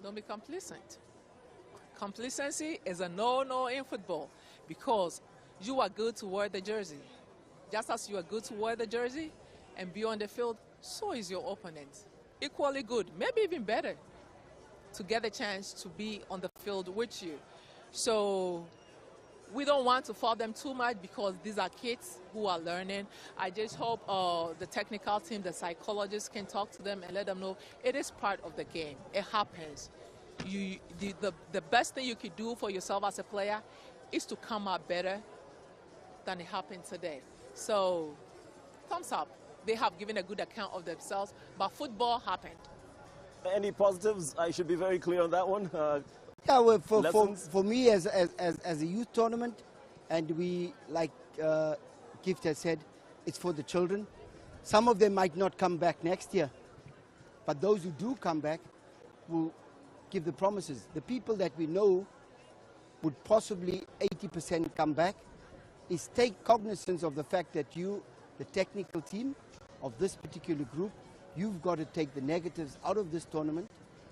Don't be complacent. Complacency is a no-no in football, because you are good to wear the jersey. Just as you are good to wear the jersey, and be on the field, so is your opponent. Equally good, maybe even better, to get the chance to be on the field with you. So we don't want to fault them too much because these are kids who are learning. I just hope the technical team, the psychologists can talk to them and let them know it is part of the game. It happens. The best thing you could do for yourself as a player is to come out better than it happened today. So thumbs up. They have given a good account of themselves, but football happened. Any positives? I should be very clear on that one. Yeah, well, for me as a youth tournament, and we, like Gift has said, it's for the children. Some of them might not come back next year, but those who do come back will give the promises. The people that we know would possibly 80% come back is take cognizance of the fact that you, the technical team of this particular group, you've got to take the negatives out of this tournament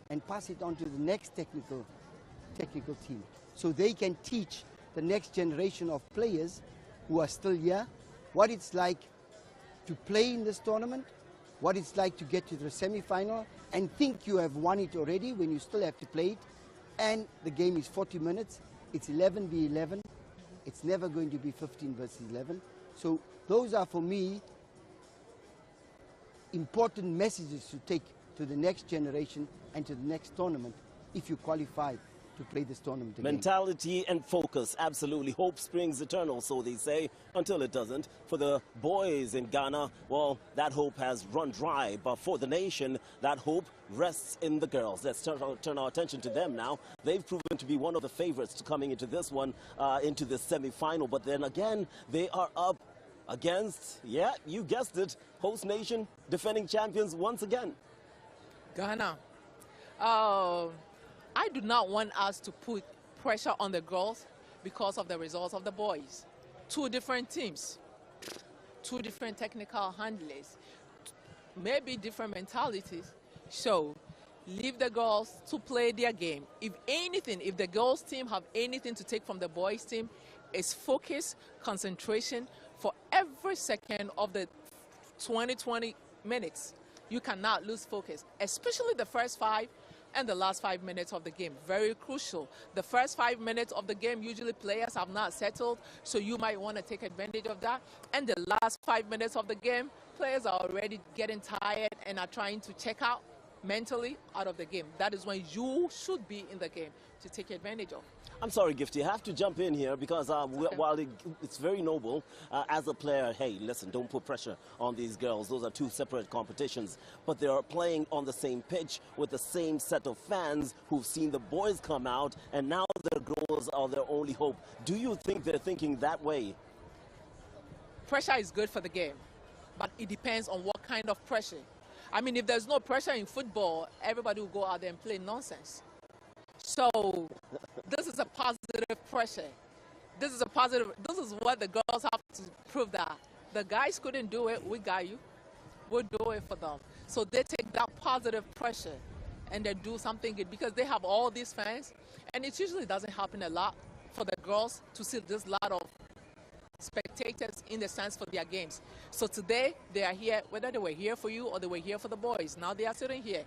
and pass it on to the next technical team, so they can teach the next generation of players who are still here what it's like to play in this tournament, what it's like to get to the semi-final and think you have won it already when you still have to play it. And the game is 40 minutes, it's 11 v 11, it's never going to be 15 versus 11. So those are, for me, important messages to take to the next generation and to the next tournament if you qualify to play this tournament again. Mentality and focus, absolutely. Hope springs eternal, so they say, until it doesn't. For the boys in Ghana, well, that hope has run dry. But for the nation, that hope rests in the girls. Let's turn our attention to them now. They've proven to be one of the favorites to coming into this one, into the semi-final. But then again, they are up against, yeah, you guessed it, host nation, defending champions once again. Ghana. I do not want us to put pressure on the girls because of the results of the boys. Two different teams, two different technical handlers, maybe different mentalities. So leave the girls to play their game. If anything, if the girls team have anything to take from the boys team, it's focus, concentration for every second of the 20 minutes. You cannot lose focus, especially the first 5 and the last 5 minutes of the game. Very crucial. The first 5 minutes of the game, usually players have not settled, so you might want to take advantage of that. And the last 5 minutes of the game, players are already getting tired and are trying to check out mentally out of the game. That is when you should be in the game to take advantage of. I'm sorry, Gifty, I have to jump in here because while it's very noble, as a player, hey, listen, don't put pressure on these girls. Those are two separate competitions. But they are playing on the same pitch with the same set of fans who've seen the boys come out, and now their girls are their only hope. Do you think they're thinking that way? Pressure is good for the game, but it depends on what kind of pressure. I mean, if there's no pressure in football, everybody will go out there and play nonsense. So this is a positive pressure. This is what the girls have to prove that the guys couldn't do it. We got you. We'll do it for them. So they take that positive pressure and they do something good because they have all these fans. And it usually doesn't happen a lot for the girls to see this lot of spectators in the stands for their games. So today they are here, whether they were here for you or they were here for the boys. Now they are sitting here.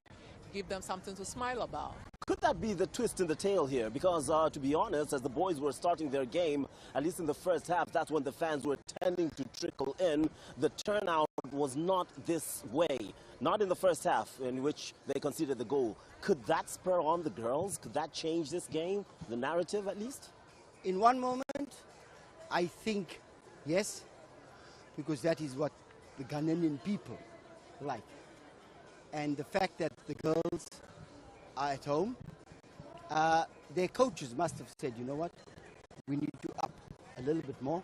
Give them something to smile about. Could that be the twist in the tail here? Because to be honest, as the boys were starting their game, at least in the first half, that's when the fans were tending to trickle in. The turnout was not this way. Not in the first half, in which they conceded the goal. Could that spur on the girls? Could that change this game? The narrative, at least? In one moment, I think yes, because that is what the Ghanaian people like. And the fact that the girls are at home, their coaches must have said, you know what, we need to up a little bit more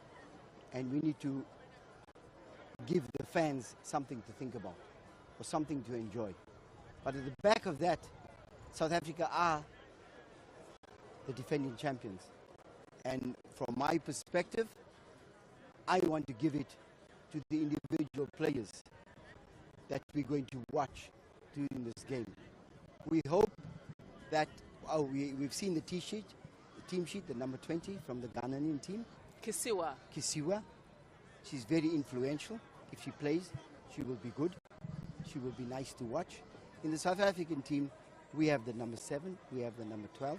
and we need to give the fans something to think about or something to enjoy. But at the back of that, South Africa are the defending champions. And from my perspective, I want to give it to the individual players that we're going to watch during this game. We hope that we've seen the team sheet, the number 20 from the Ghanaian team. Kisiwa. She's very influential if she plays. She will be good. She will be nice to watch. In the South African team, we have the number 7, we have the number 12,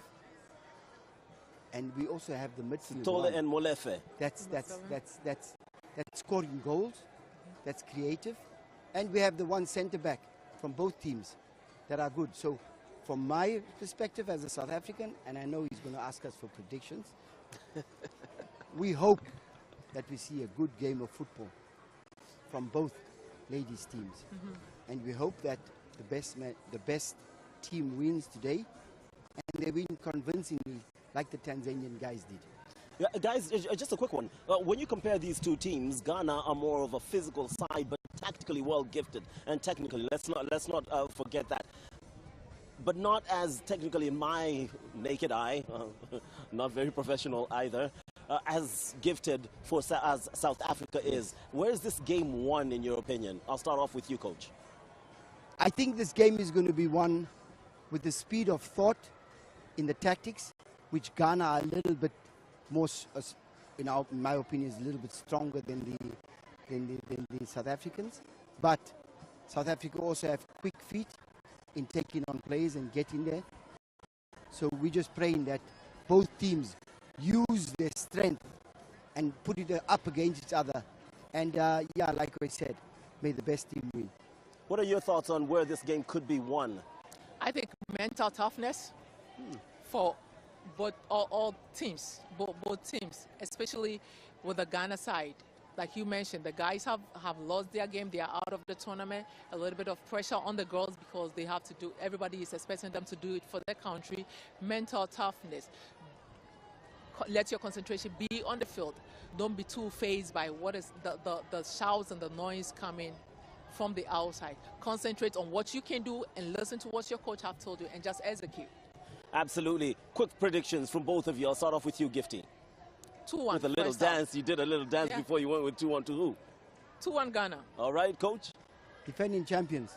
and we also have the midfield. Tole and Molefe. That's scoring goals. That's creative, and we have the one centre back from both teams that are good. So, from my perspective as a South African, and I know he's going to ask us for predictions, we hope that we see a good game of football from both ladies' teams, and we hope that the best team wins today, and they win convincingly, like the Tanzanian guys did. Yeah, guys, just a quick one. When you compare these two teams, Ghana are more of a physical side, but tactically well gifted, and technically, let's not forget that. But not as technically, in my naked eye, not very professional either, as gifted as South Africa is. Where is this game won, in your opinion? I'll start off with you, Coach. I think this game is going to be won with the speed of thought in the tactics, which Ghana are a little bit more, in my opinion, is a little bit stronger than the South Africans. But South Africa also have quick feet in taking on players and getting there. So we're just praying that both teams use their strength and put it up against each other. And yeah, like I said, may the best team win. What are your thoughts on where this game could be won? I think mental toughness for all teams, both teams, especially with the Ghana side. Like you mentioned, the guys have lost their game. They are out of the tournament. A little bit of pressure on the girls because they have to do, everybody is expecting them to do it for their country. Mental toughness. Let your concentration be on the field. Don't be too fazed by what is the shouts and the noise coming from the outside. Concentrate on what you can do and listen to what your coach have told you and just execute. Absolutely. Quick predictions from both of you. I'll start off with you, Gifty. 2-1. With a little dance. You did a little dance before you went with 2-1 to who? 2-1 Ghana. All right, Coach? Defending champions.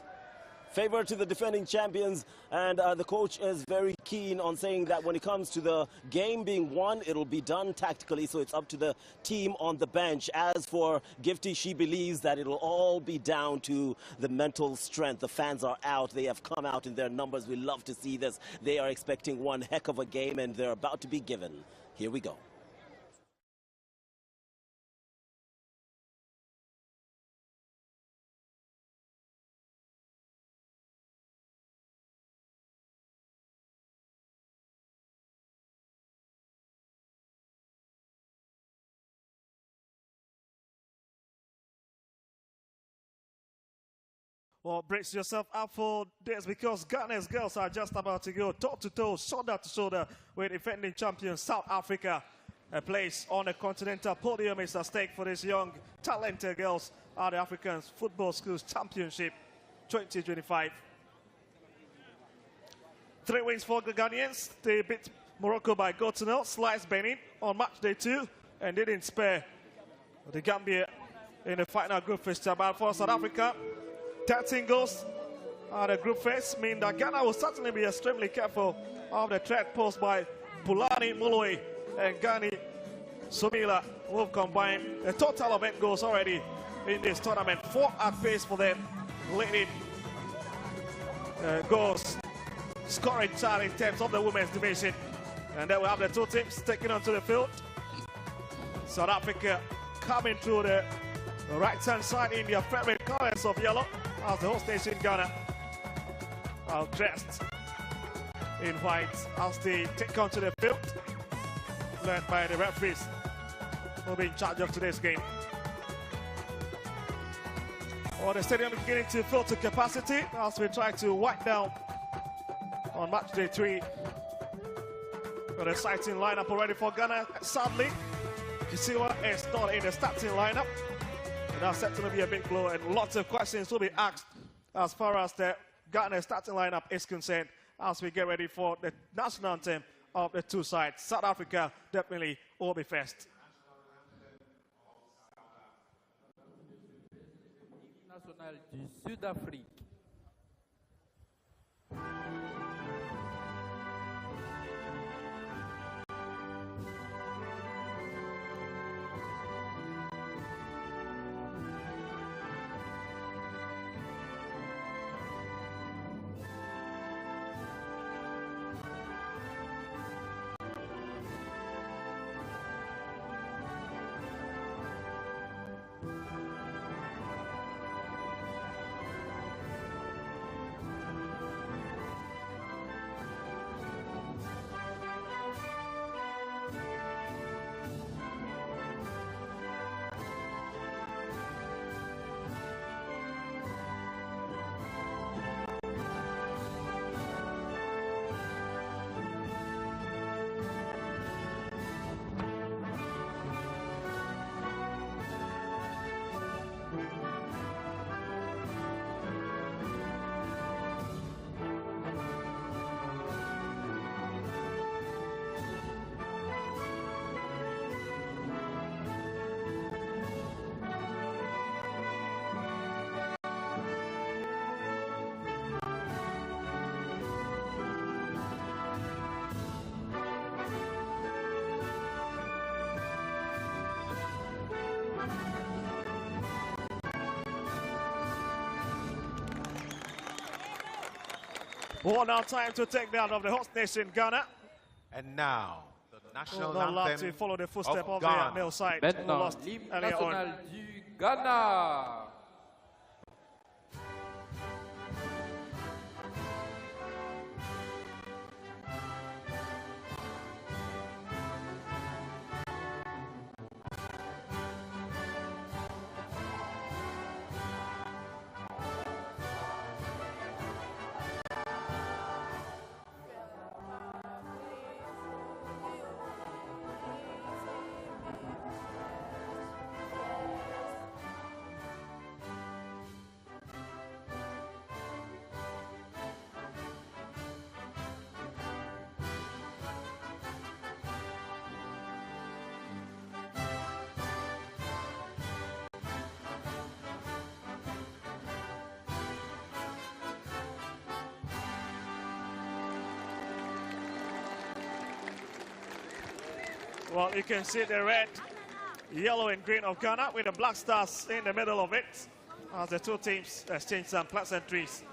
Favor to the defending champions, and the coach is very keen on saying that when it comes to the game being won, it'll be done tactically, so it's up to the team on the bench. As for Gifty, she believes that it'll all be down to the mental strength. The fans are out. They have come out in their numbers. We love to see this. They are expecting one heck of a game, and they're about to be given. Here we go. Well, brace yourself up for this because Ghana's girls are just about to go toe-to-toe, shoulder-to-shoulder with defending champion South Africa. A place on the continental podium is at stake for these young, talented girls at the African Football Schools Championship 2025. 3 wins for the Ghanaians. They beat Morocco by goal to 0, sliced Benin on match day 2, and didn't spare the Gambia in the final group fixture. But for South Africa, 13 goals at the group phase mean that Ghana will certainly be extremely careful of the threat posed by Pulani Muloi and Gani Sumila, who have combined a total of 8 goals already in this tournament. 4 at pace for them, leading goals scoring chart in terms of the women's division. And then we have the two teams taking onto the field. South Africa coming through the right-hand side in their favorite colors of yellow, as the host nation Ghana are dressed in white as they take onto the field, led by the referees who will be in charge of today's game. Well, the stadium is beginning to fill to capacity as we try to wind down on match day 3. Got an exciting lineup already for Ghana. Sadly, Kisiwa is not in the starting lineup. And that's set to be a big blow, and lots of questions will be asked as far as the Ghana starting lineup is concerned as we get ready for the national anthem of the two sides. South Africa definitely will be first. National du Sud-Afrique. Well, now time to take that of the host nation, Ghana. And now, the national not allowed anthem to follow the footsteps of Ghana. the male side. Maintenant, Lost l'hymne earlier on. national du Ghana. Well, you can see the red, yellow and green of Ghana with the black stars in the middle of it as the two teams exchange some pleasantries.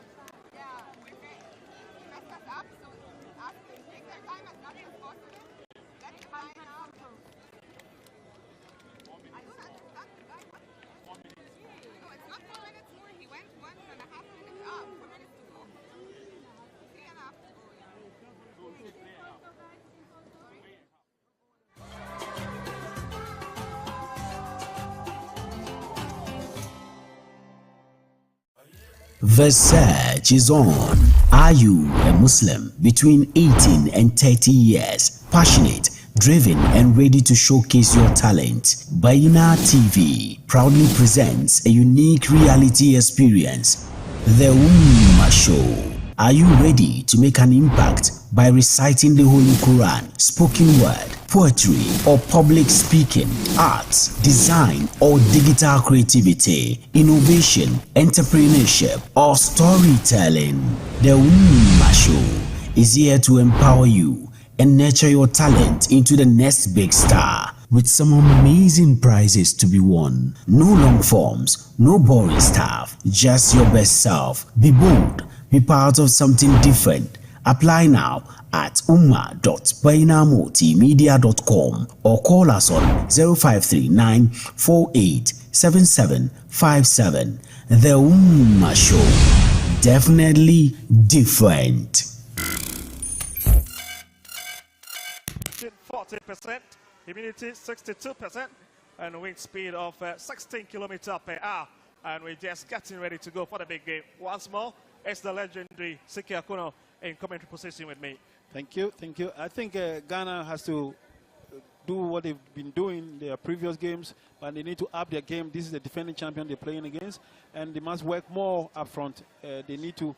The search is on. Are you a Muslim between 18 and 30 years, passionate, driven and ready to showcase your talent? Baina TV proudly presents a unique reality experience, The Ummah Show. Are you ready to make an impact by reciting the Holy Quran, spoken word, poetry or public speaking, arts, design or digital creativity, innovation, entrepreneurship or storytelling? The Ummah Show is here to empower you and nurture your talent into the next big star with some amazing prizes to be won. No long forms, no boring stuff, just your best self. Be bold, be part of something different. Apply now at umma.bainamultimedia.com or call us on 0539 487757. The Ummah Show, definitely different. 40%, humidity 62%, and wind speed of 16 kilometers per hour. And we're just getting ready to go for the big game. Once more, it's the legendary Siki Akuno in commentary position with me. Thank you, thank you. I think Ghana has to do what they've been doing in their previous games, but they need to up their game. This is the defending champion they're playing against, and they must work more up front. They need to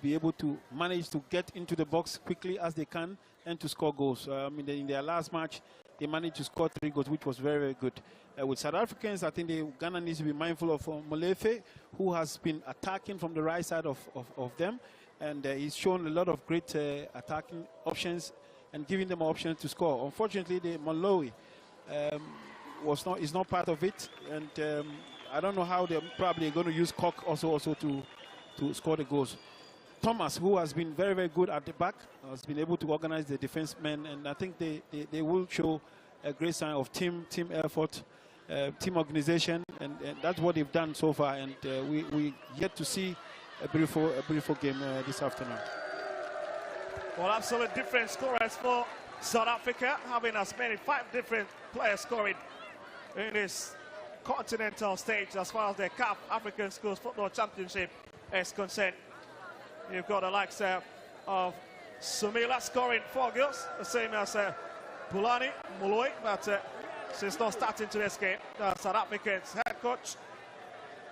be able to manage to get into the box quickly as they can and to score goals. In their last match, they managed to score 3 goals, which was very, very good. With South Africans, I think Ghana needs to be mindful of Molefe, who has been attacking from the right side of them. And he's shown a lot of great attacking options and giving them options to score. Unfortunately, the Malawi is not part of it. And I don't know how they're probably going to use Cock also to score the goals. Thomas, who has been very, very good at the back, has been able to organize the defense men, and I think they will show a great sign of team effort, team organization, and that's what they've done so far. And we yet to see a beautiful game this afternoon. Well, absolute different scorers for South Africa, having as many 5 different players scoring in this continental stage as far as the CAF African Schools Football Championship is concerned. You've got the likes of Sumila scoring 4 goals, the same as Pulani Moloi, but she's not starting today's game. The South African's head coach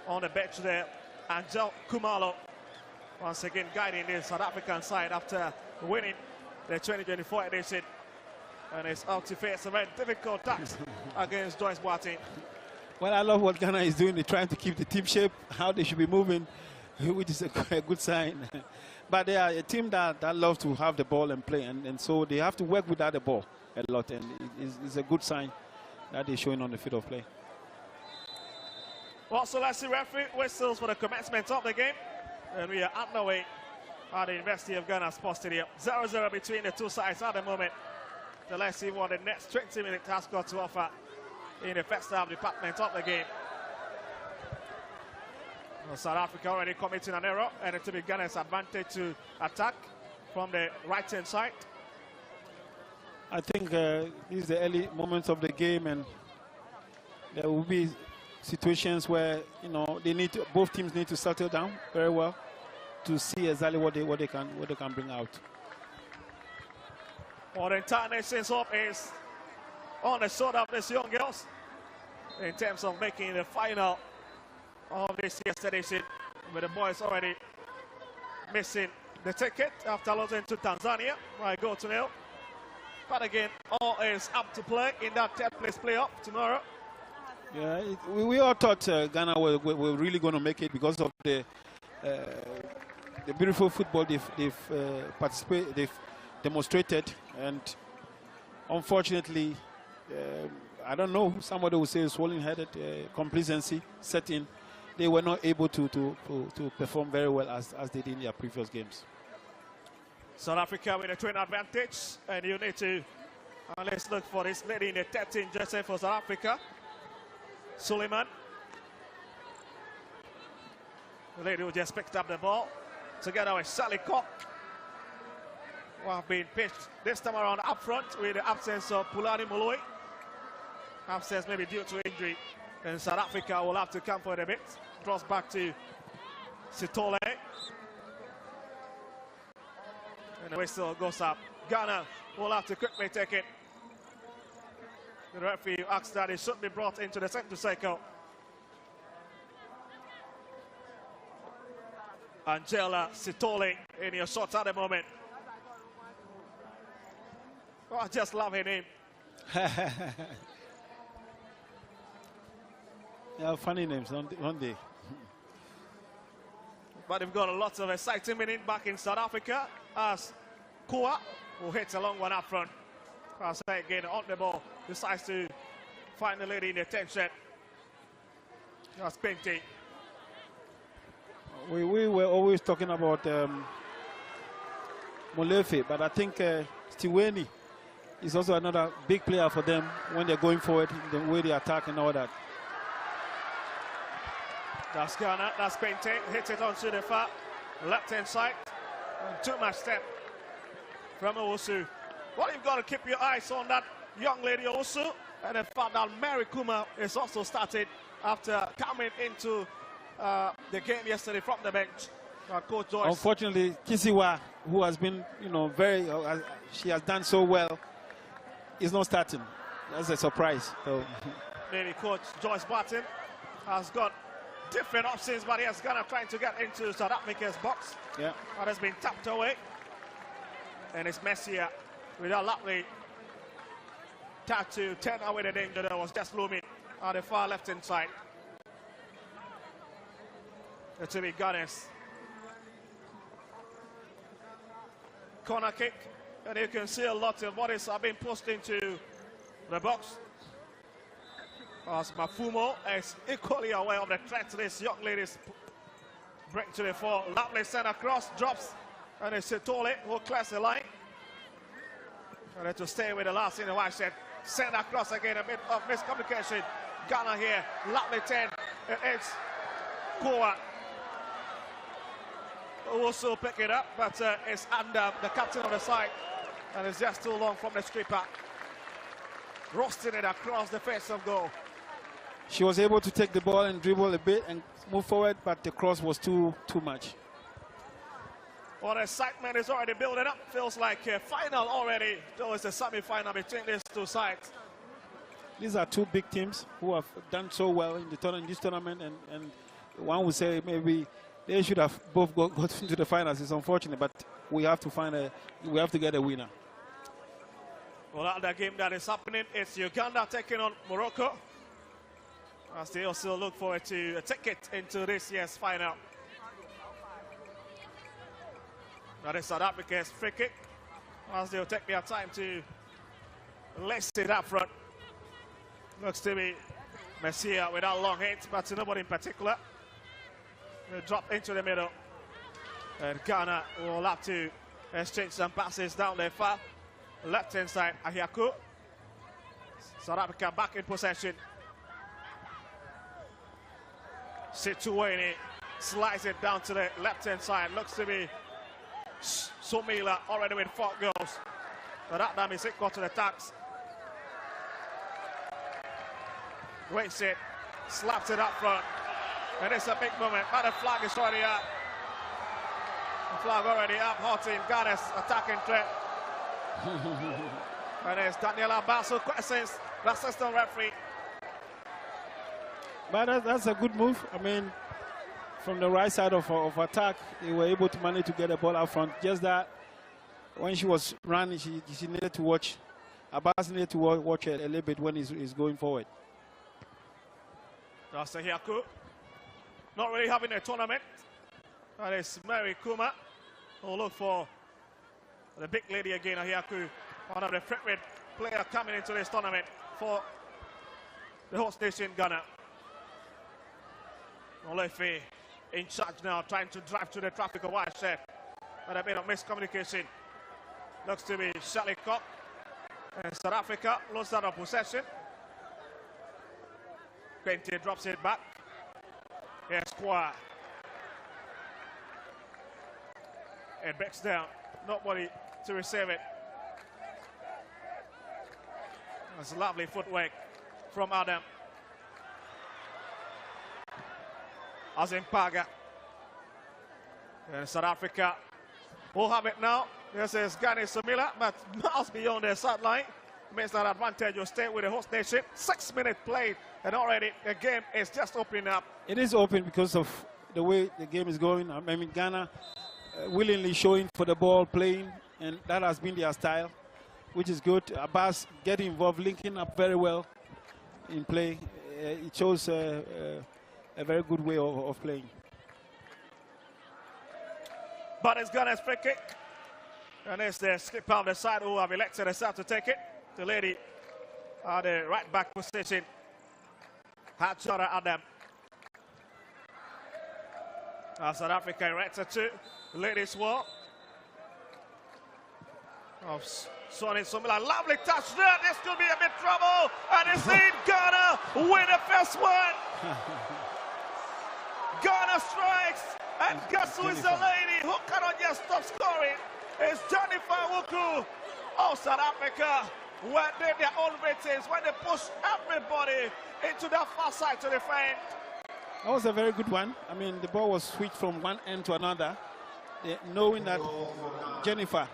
on the bench there, Angel Kumalo, once again guiding the South African side after winning the 2024 edition. And it's out to face a very difficult task against Joyce Boateng. Well, I love what Ghana is doing. They're trying to keep the team shape, how they should be moving, which is a good sign. But they are a team that loves to have the ball and play, and so they have to work without the ball a lot, and it's a good sign that they're showing on the field of play. Well, so let's see referee whistles for the commencement of the game, and we are underway at the University of Ghana Sports Stadium. 0-0 between the two sides at the moment. So let's see what the next 20 minutes has got to offer in the first half department of the game. Well, South Africa already committing an error, and it will be Ghana's advantage to attack from the right-hand side. I think this is the early moments of the game, and there will be situations where both teams need to settle down very well to see exactly what they can bring out. Well, the entire nation's hope is on the shoulder of these young girls in terms of making the final of this year's edition, with the boys already missing the ticket after losing to Tanzania by 0-0. But again, all is up to play in that third place playoff tomorrow. Yeah, we all thought Ghana were really going to make it because of the beautiful football they've demonstrated, and unfortunately, I don't know, somebody will say swollen-headed complacency set in. They were not able to perform very well as they did in their previous games. South Africa with a twin advantage, and you need to let's look for this lady in the 13 jersey for South Africa, Suleiman. The lady who just picked up the ball together with Sally Cock, who have been pitched this time around up front with the absence of Pulani Moloi. Absence maybe due to injury, and South Africa will have to come for it a bit. Draws back to Sitole. And the whistle goes up. Ghana will have to quickly take it. The referee asks that it should be brought into the center circle. Angela Sitole in your shots at the moment. Oh, I just love her name. Yeah, funny names, don't they? But they've got a lot of exciting minutes back in South Africa as Kua, who hits a long one up front. As again on the ball, decides to find the lady in the attention. That's Pinty. We were always talking about Molefe, but I think Stiweni is also another big player for them when they're going forward, the way they attack and all that. That's Ghana, that's Pinty, hits it onto the far left-hand side. And too much step from Owusu. Well, you've got to keep your eyes on that young lady Owusu, and the fact that Mary Kuma is also started after coming into the game yesterday from the bench. Coach Joyce. Unfortunately, Kisiwa, who has been, she has done so well, is not starting. That's a surprise. So. Maybe Coach Joyce Barton has got different options, but he has Ghana trying to get into South Africa's box. Yeah. That has been tapped away. And it's Messier with a lovely tap to turn away the danger that was just looming on the far left-hand side. It will be Ghana's corner kick. And you can see a lot of bodies have been pushed into the box. As Mafumo is equally aware of the threat this young lady's bring to the fore. Lovely center cross, drops, and it's Sitole who clears the line. And to stay with the last thing the white set. Send across again, a bit of miscommunication. Ghana here, lovely 10. It's Kua who also pick it up, but it's under the captain of the side. And it's just too long from the stripper. Roasting it across the face of goal. She was able to take the ball and dribble a bit and move forward, but the cross was too much. Well, the excitement is already building up. Feels like a final already, though it's a semi-final between these two sides. These are two big teams who have done so well in this tournament, and one would say maybe they should have both got into the finals. It's unfortunate, but we have to get a winner. Well, another game that is happening, it's Uganda taking on Morocco, as they also look forward to a ticket into this year's final. That is South Africa's free kick, as they'll take their time to lace it up front. Looks to be Messiah without long hits, but nobody in particular. They drop into the middle. And Ghana will have to exchange some passes down there far. Left hand side, Ahiaku. South Africa back in possession. Situweni slides it down to the left hand side. Looks to be Sumila already with 4 goals. But that time is equal to the tax. Waits it, slaps it up front. And it's a big moment. But the flag is already up. The flag already up, halting Ghana's attacking threat. And it's Daniela Basso questions the assistant referee. But that's a good move. I mean, from the right side of attack, they were able to manage to get the ball out front. Just that when she was running, she needed to watch. Abbas needed to watch a little bit when he's going forward. That's Ahiaku. Not really having a tournament. That is Mary Kuma. We'll look for the big lady again, Ahiaku. One of the favorite players coming into this tournament for the host nation, Ghana. Olefe in charge now, trying to drive to the traffic of Whiteshed. But a bit of miscommunication. Looks to be Shelley Cock. And South Africa lost out of possession. Quentin drops it back. Here's Kwa. It breaks down. Nobody to receive it. That's lovely footwork from Adam. Azimpaga. And South Africa will have it now. This is Gani Sumila, but miles beyond their sideline. Means that advantage will stay with the host nation. 6 minutes played, and already the game is just opening up. It is open because of the way the game is going. I mean, Ghana willingly showing for the ball, playing, and that has been their style, which is good. Abbas getting involved, linking up very well in play. It shows a very good way of playing. But it's Ghana's free kick. And it's the skipper on the side who have elected herself to take it. The lady at the right back position. Hachara Adam. South Africa erects it to the ladies' wall. Of Sonny Sumila. Lovely touch there. This could be a bit trouble. And it's in Ghana win the first one. Ghana strikes. And guess who is the lady who cannot just stop scoring? It's Jennifer Wuku of South Africa. When they did their own ratings, when they push everybody into the far side to defend. That was a very good one. I mean, the ball was switched from one end to another, knowing that Jennifer.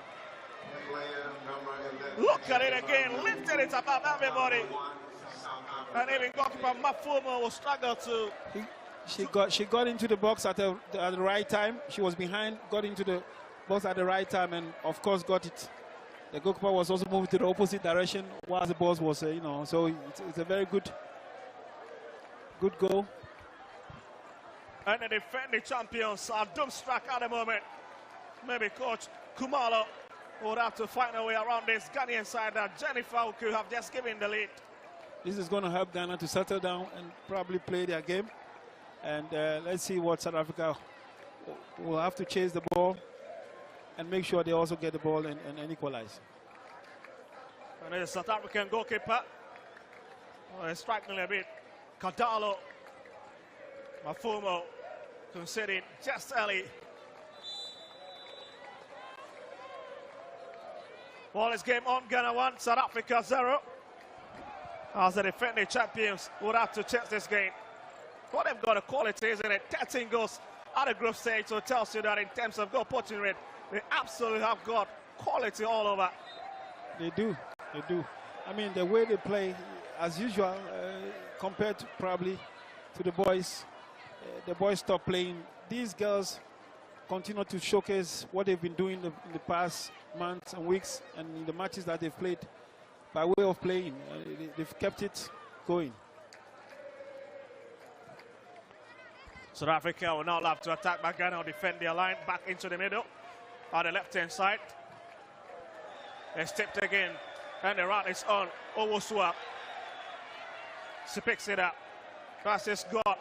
Look at it again, lifted it above everybody. And even goalkeeper Mafumo will struggle to. She got into the box at the right time. She was behind, got into the box at the right time, and of course got it. The goalkeeper was also moving to the opposite direction while the ball was, so it's a very good goal. And the defending champions are dumbstruck at the moment. Maybe Coach Kumalo would have to find a way around this Ghanaian side that Jennifer could have just given the lead. This is going to help Ghana to settle down and probably play their game. And let's see what South Africa will have to chase the ball and make sure they also get the ball and equalize. And the South African goalkeeper, striking a bit. Kadalo Mafumo conceding just early. Ball is game on. Ghana 1, South Africa 0. As the defending champions would have to chase this game. But they've got a quality, isn't it? 13 goals at the group stage, so it tells you that in terms of goal poaching rate, they absolutely have got quality all over. They do. I mean, the way they play, as usual, compared to probably to the boys stop playing. These girls continue to showcase what they've been doing in the past months and weeks, and in the matches that they've played by way of playing. They've kept it going. South Africa will now have to attack back Ghana or defend their line back into the middle on the left-hand side. They stepped again, and the run is on. Owosua. She picks it up. Pass is gone.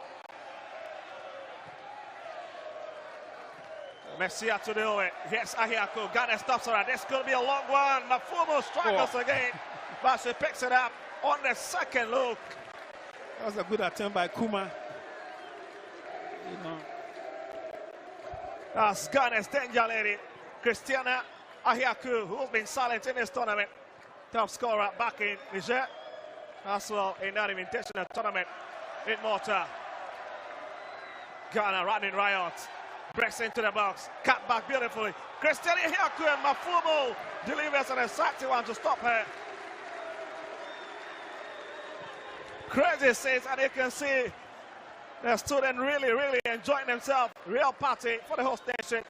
Messia to do it. Yes, Ahiaku. Ghana stops her. This could be a long one. Mafumo struggles again, but she picks it up on the second look. That was a good attempt by Kuma. You know. That's Ghana's danger lady, Christiana Ahiaku, who's been silent in this tournament. Top scorer back in Niger, as well in that invitational tournament in Malta. Ghana running riot, breaks into the box, cut back beautifully. Christiana Ahiaku and Mafumo delivers an exacting one to stop her. Crazy scenes, and you can see the student really enjoying themselves. Real party for the host nation.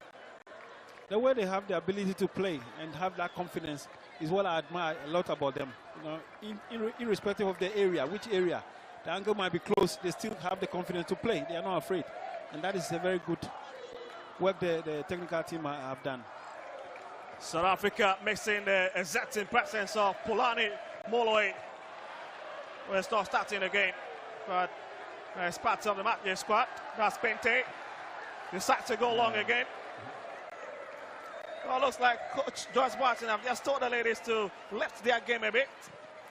The way they have the ability to play and have that confidence is what I admire a lot about them. You know, irrespective of the area, which area, the angle might be close, they still have the confidence to play. They are not afraid. And that is a very good work the technical team have done. South Africa missing the exacting presence of Polani Moloi. Well, it's not starting the game, but as part of the match squad, that's Pente. Decides to go long again. Well, looks like Coach Joyce Barton have just told the ladies to lift their game a bit.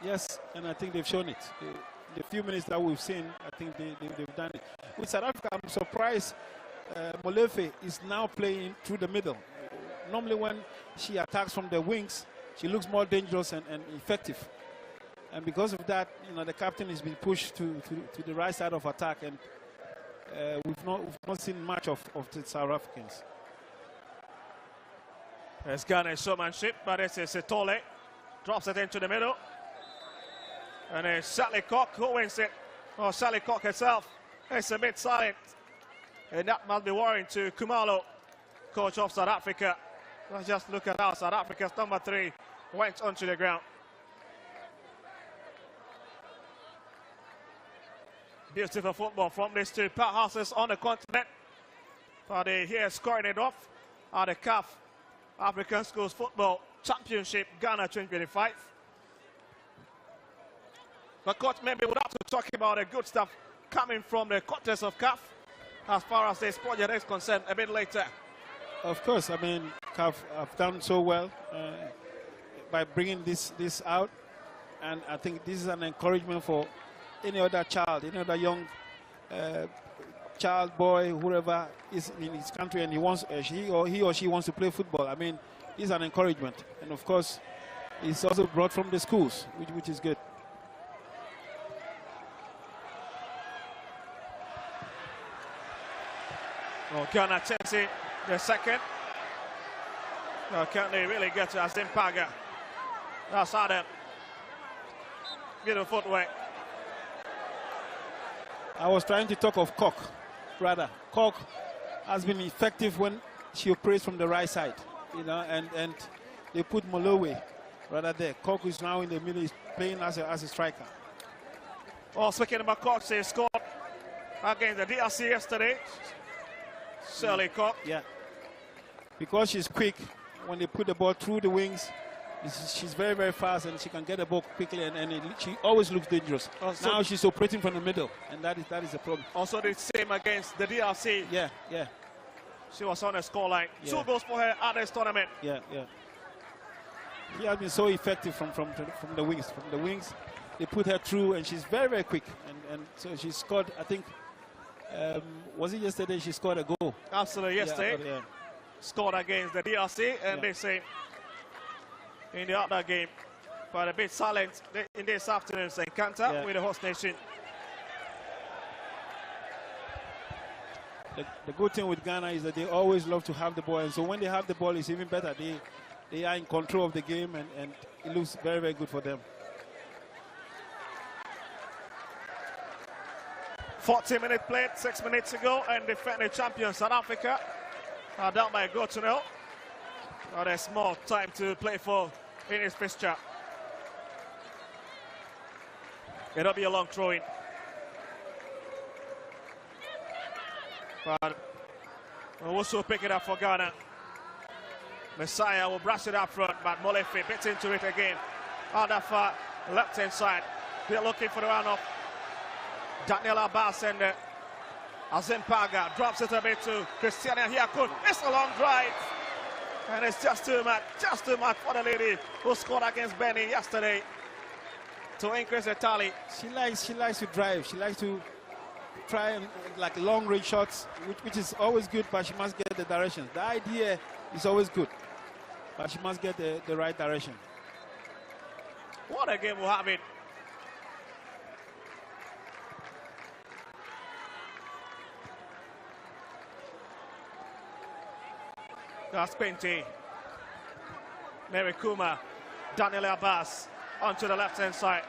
Yes, and I think they've shown it. The few minutes that we've seen, I think they've done it. With South Africa, I'm surprised Molefe is now playing through the middle. Normally when she attacks from the wings, she looks more dangerous and effective. And because of that, you know, the captain has been pushed to the right side of attack, and we've not seen much of the South Africans. There's Ghana's showmanship, but it's Setole. Drops it into the middle. And it's Sally Cock who wins it. Or Sally Cock herself. It's a bit silent. And that must be worrying to Kumalo, coach of South Africa. Let's just look at how South Africa's number 3 went onto the ground. Beautiful football from these two powerhouses on the continent. But they here scoring it off at the CAF African Schools Football Championship Ghana 2025. But coach, maybe we'll have to talk about the good stuff coming from the contest of CAF as far as this project is concerned a bit later. Of course, I mean, CAF have done so well by bringing this out, and I think this is an encouragement for any other child, any other young child, boy, whoever is in his country and he wants, he or she wants to play football. I mean, it's an encouragement, and of course, it's also brought from the schools, which is good. Well, Ghana chasing the second. Well, can they really get to Azim Paga? That's Adam. Beautiful footwork. I was trying to talk of Cock, rather. Cock has been effective when she operates from the right side, you know, and they put Molowe rather there. Cock is now in the middle, he's playing as a striker. Well, speaking about Cock, she scored against the DRC yesterday. Shirley Cock. Yeah. Because she's quick, when they put the ball through the wings, she's very fast, and she can get the ball quickly, and she always looks dangerous. Also, now she's operating from the middle, and that is the problem. Also the same against the DRC. Yeah. She was on the scoreline. Yeah. 2 goals for her at this tournament. Yeah. She has been so effective from the wings. From the wings, they put her through, and she's very quick, and so she scored. I think was it yesterday? She scored a goal. Absolutely, yesterday. Yeah. Scored against the DRC, and they say in the other game, but a bit silent in this afternoon's encounter with the host nation. The good thing with Ghana is that they always love to have the ball, and so when they have the ball, it's even better. They are in control of the game, and it looks very good for them. 40-minute played 6 minutes ago, and defending champion South Africa are down by a goal to 0. But there's more time to play for in this fixture. It'll be a long throw-in. But we'll also pick it up for Ghana. Messiah will brush it up front, but Molefe bits into it again. On that far left-hand side. They're looking for the run-off. Daniel Abbas and Azimpaga drops it a bit to Christiana Hiakun. It's a long drive. And it's just too much for the lady who scored against Benin yesterday to increase the tally. She likes to drive. She likes to try like long range shots, which is always good, but she must get the direction. The idea is always good, but she must get the right direction. What a game we're having. Gaspinti, Mary Kuma, Daniel Abbas onto the left-hand side.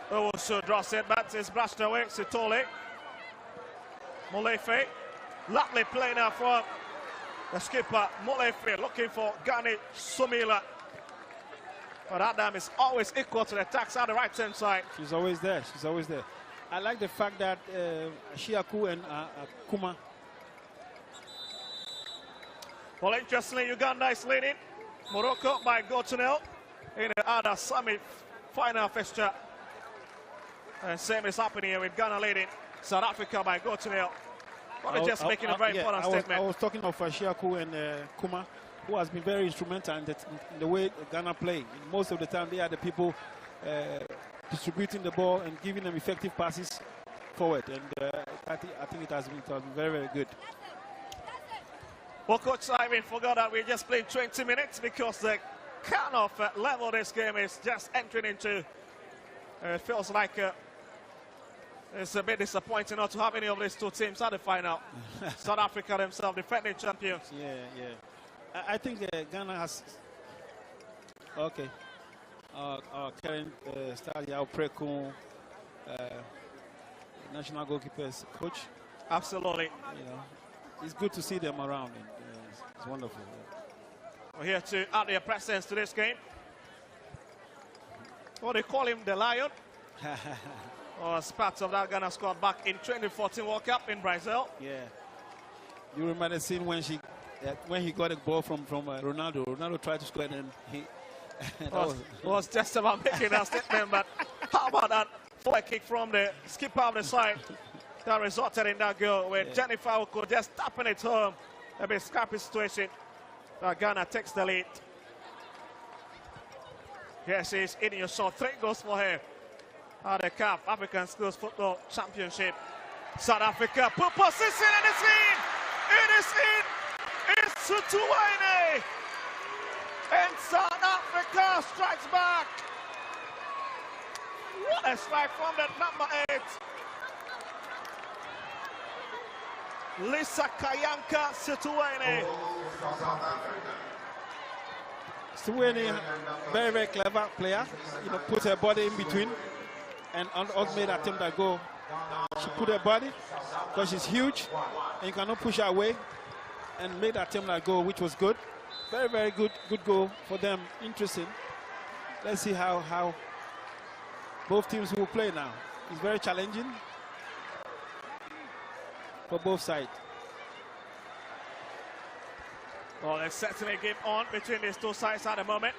Owusu draws it back, it's brushed away, Sitole. Molefe, lovely play now from the skipper, Molefe, looking for Gani Sumila. But Adam is always equal to the attacks on the right-hand side. She's always there, she's always there. I like the fact that Shiaku and Kuma. Well, interestingly, Uganda is leading Morocco by goal to nil in the other semi-final fixture. And same is happening here with Ghana leading South Africa by goal to nil. Well, just making a very important statement. I was talking of Shiaku and Kuma, who has been very instrumental in the way Ghana play. Most of the time, they are the people distributing the ball and giving them effective passes forward. And I think it has been very, very good. Well, Coach Simon forgot that we just played 20 minutes because the kind of level this game is just entering into. It feels like it's a bit disappointing not to have any of these two teams at the final. South Africa themselves, defending champions. Yeah. I think Ghana has. Okay. Karen Stadia Prekun, national goalkeepers coach. Absolutely. You know, it's good to see them around. It's wonderful. We're here to add their presence to this game. Well, they call him the Lion. As part of that Ghana squad back in 2014 World Cup in Brazil. Yeah. You remember the scene when he got a ball from Ronaldo. Ronaldo tried to score and he was just about making that statement, but how about that forward kick from the skipper of the side that resulted in that goal where Jennifer Oko just tapping it home. A bit scrappy situation. Ghana takes the lead. Here she is in your shot. 3 goals for her at the CAF African Schools Football Championship. South Africa put position and it's in. It is in. It's Sutuwaine. And South Africa strikes back. What a strike from that number 8. Lisa Kayanka Situwaine. Situwaine, very, very clever player. You know, put her body in between and also made attempt at goal. She put her body because she's huge and you cannot push her away and made attempt at goal, which was good. Very, very good goal for them. Interesting. Let's see how both teams will play now. It's very challenging for both sides. Well, there's certainly a game on between these two sides at the moment.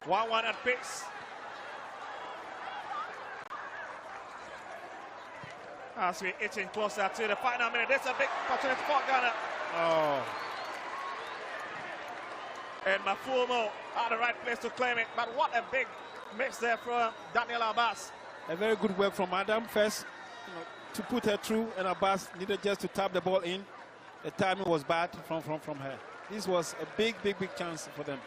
1-1 at pace. As we're itching closer to the final minute, there's a big opportunity for Ghana. Oh. And Mafumo at the right place to claim it. But what a big miss there from Daniel Abbas. A very good work from Adam first, you know, to put her through, and Abbas needed just to tap the ball in. The timing was bad from her. This was a big chance for them.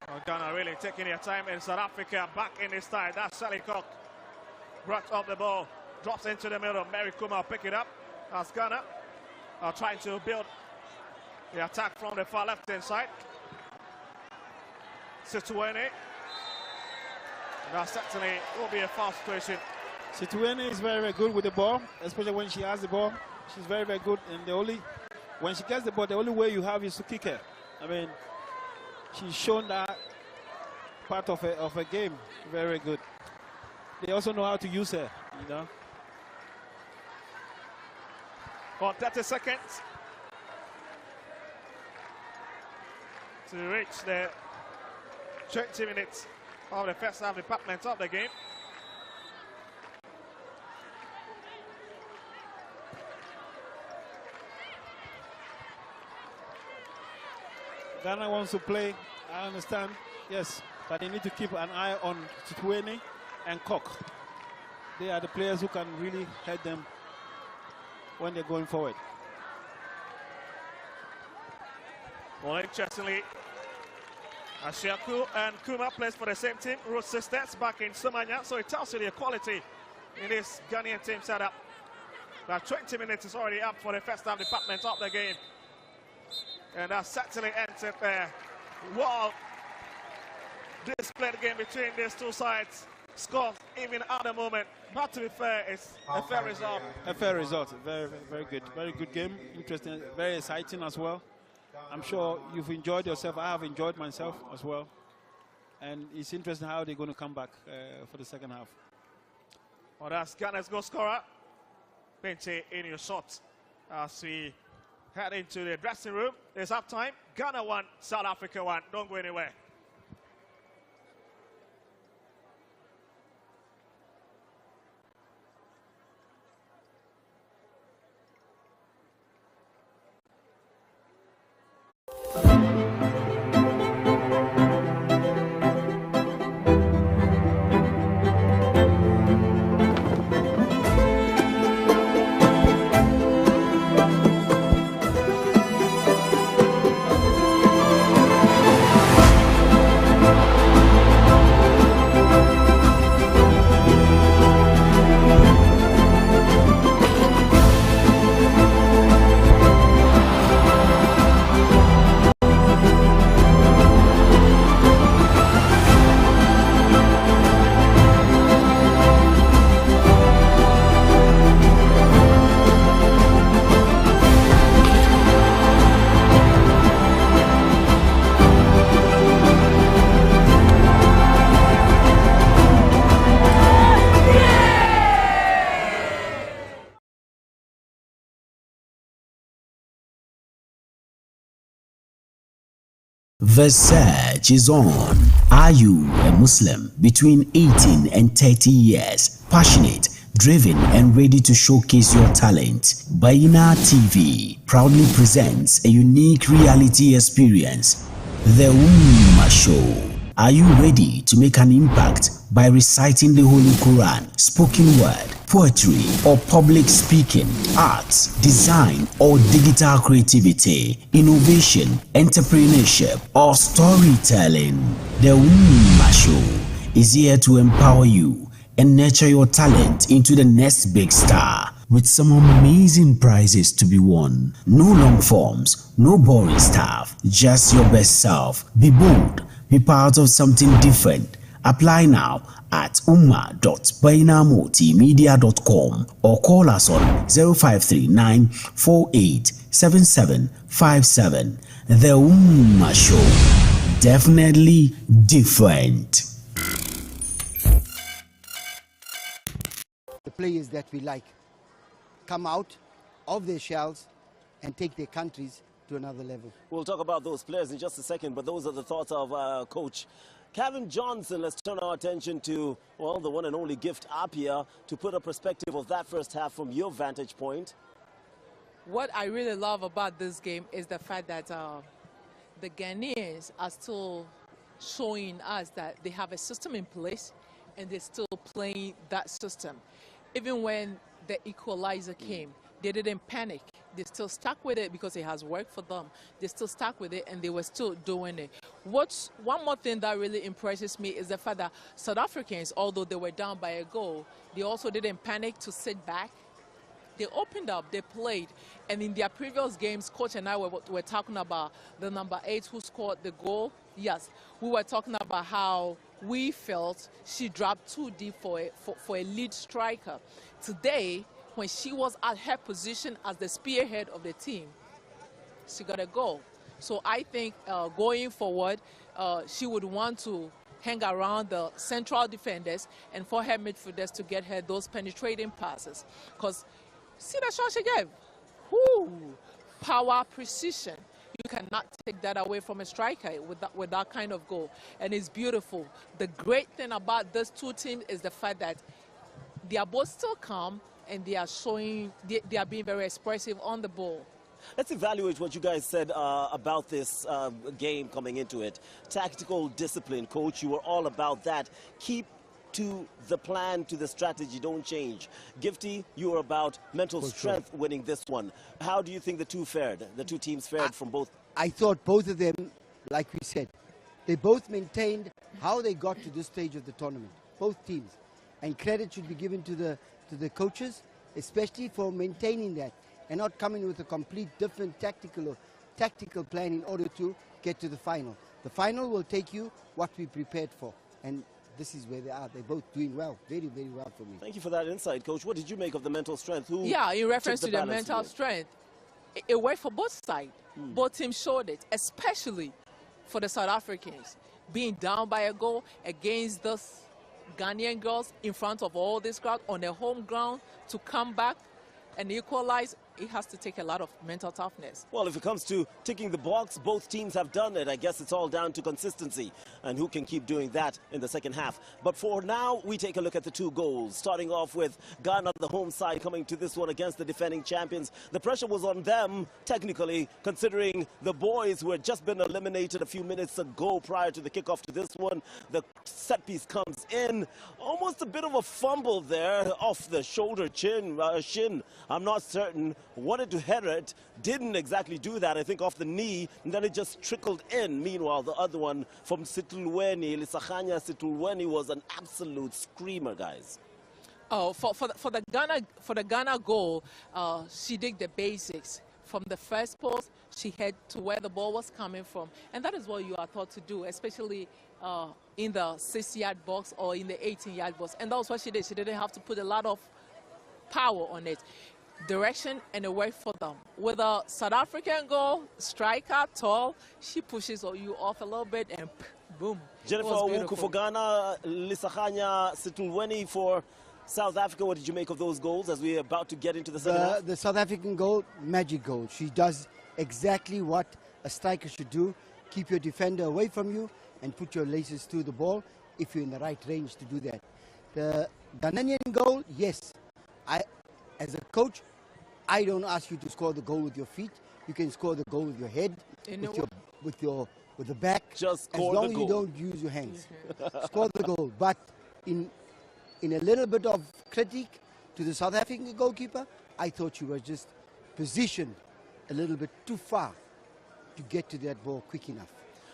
Well, Ghana really taking their time, in South Africa back in this tie. That's Sally Cock. Brought up the ball, drops into the middle. Mary Kuma pick it up as Ghana are trying to build the attack from the far left-hand side. Situwaine. That certainly will be a foul situation. Situwaine is very, very good with the ball, especially when she has the ball. She's very, very good. And when she gets the ball, the only way you have is to kick her. I mean, she's shown that part of a game. Very good. They also know how to use her, you know. For 30 seconds to reach the 20 minutes of the first half department of the game. Ghana wants to play, I understand, yes, but they need to keep an eye on Tutuene and Koch. They are the players who can really help them when they're going forward. Well, interestingly, Ashiaku and Kuma plays for the same team, Root Sisters, back in Sumanya, so it tells you the quality in this Ghanaian team setup. But 20 minutes is already up for the first half department of the game. And that certainly ends it there. Wow. Displayed game between these two sides. Scores even at the moment. But to be fair, it's a fair result. A fair result. Very, very good. Very good game. Interesting. Very exciting as well. I'm sure you've enjoyed yourself. I have enjoyed myself as well. And it's interesting how they're going to come back for the second half. Well, that's Ghana's goal scorer. Bente in your shot. As we head into the dressing room. It's half time. Ghana 1, South Africa 1. Don't go anywhere. The search is on. Are you a Muslim between 18 and 30 years? Passionate, driven and ready to showcase your talent? Baina TV proudly presents a unique reality experience, The Ummah Show. Are you ready to make an impact by reciting the Holy Quran, spoken word, poetry or public speaking, arts, design or digital creativity, innovation, entrepreneurship or storytelling? The Ummah Show is here to empower you and nurture your talent into the next big star, with some amazing prizes to be won. No long forms, no boring stuff, just your best self. Be bold, be part of something different. Apply now at umma.bainamultimedia.com or call us on 0539 487757. The Ummah Show, definitely different. The players that we like come out of their shells and take their countries to another level. We'll talk about those players in just a second, but those are the thoughts of Coach Kevin Johnson. Let's turn our attention to, well, the one and only Gift Appiah to put a perspective of that first half from your vantage point. What I really love about this game is the fact that the Ghanaians are still showing us that they have a system in place and they're still playing that system. Even when the equalizer came, they didn't panic. They still stuck with it because it has worked for them. They still stuck with it and they were still doing it. One more thing that really impresses me is the fact that South Africans, although they were down by a goal, they also didn't panic to sit back. They opened up, they played, and in their previous games, Coach and I were talking about the number 8 who scored the goal. Yes, we were talking about how we felt she dropped too deep for a lead striker. Today, when she was at her position as the spearhead of the team, she got a goal. So I think going forward, she would want to hang around the central defenders and for her midfielders to get her those penetrating passes. Because see the shot she gave? Whoo! Power, precision. You cannot take that away from a striker with that kind of goal. And it's beautiful. The great thing about these two teams is the fact that they are both still calm and they are showing, they are being very expressive on the ball. Let's evaluate what you guys said about this game coming into it. Tactical discipline, coach, you were all about that. Keep to the plan, to the strategy, don't change. Gifty, you were about mental strength winning this one. How do you think the two teams fared from both? I thought both of them, like we said, they both maintained how they got to this stage of the tournament, both teams. And credit should be given to the coaches, especially for maintaining that and not coming with a complete different tactical plan in order to get to the final. The final will take you what we prepared for. And this is where they are. They're both doing well, very, very well for me. Thank you for that insight, Coach. What did you make of the mental strength? Yeah, in reference to the mental strength, it worked for both sides. Both teams showed it, especially for the South Africans. Being down by a goal against those Ghanaian girls in front of all this crowd on their home ground to come back and equalize, it has to take a lot of mental toughness. Well, if it comes to ticking the box, both teams have done it. I guess it's all down to consistency and who can keep doing that in the second half. But for now, we take a look at the two goals. Starting off with Ghana, the home side, coming to this one against the defending champions. The pressure was on them, technically, considering the boys who had just been eliminated a few minutes ago prior to the kickoff to this one. The set piece comes in. Almost a bit of a fumble there off the shoulder, shin. I'm not certain. Wanted to header it, didn't exactly do that, I think off the knee, and then it just trickled in. Meanwhile, the other one from Situlweni, Lisahanya Situlweni, was an absolute screamer, guys. Oh, for the Ghana goal, she did the basics. From the first post, she head to where the ball was coming from. And that is what you are taught to do, especially in the 6-yard box or in the 18-yard box. And that was what she did. She didn't have to put a lot of power on it. Direction and a way for them. With a South African goal, striker, tall, she pushes you off a little bit and boom. Jennifer Owuku for Ghana, Lisahanya Situlweni for South Africa. What did you make of those goals as we're about to get into the second half? The South African goal, magic goal. She does exactly what a striker should do. Keep your defender away from you and put your laces to the ball if you're in the right range to do that. The Ghanaian goal, yes. As a coach, I don't ask you to score the goal with your feet. You can score the goal with your head, with the back. Just score as long as you don't use your hands. Score the goal. But in a little bit of critique to the South African goalkeeper, I thought she was just positioned a little bit too far to get to that ball quick enough.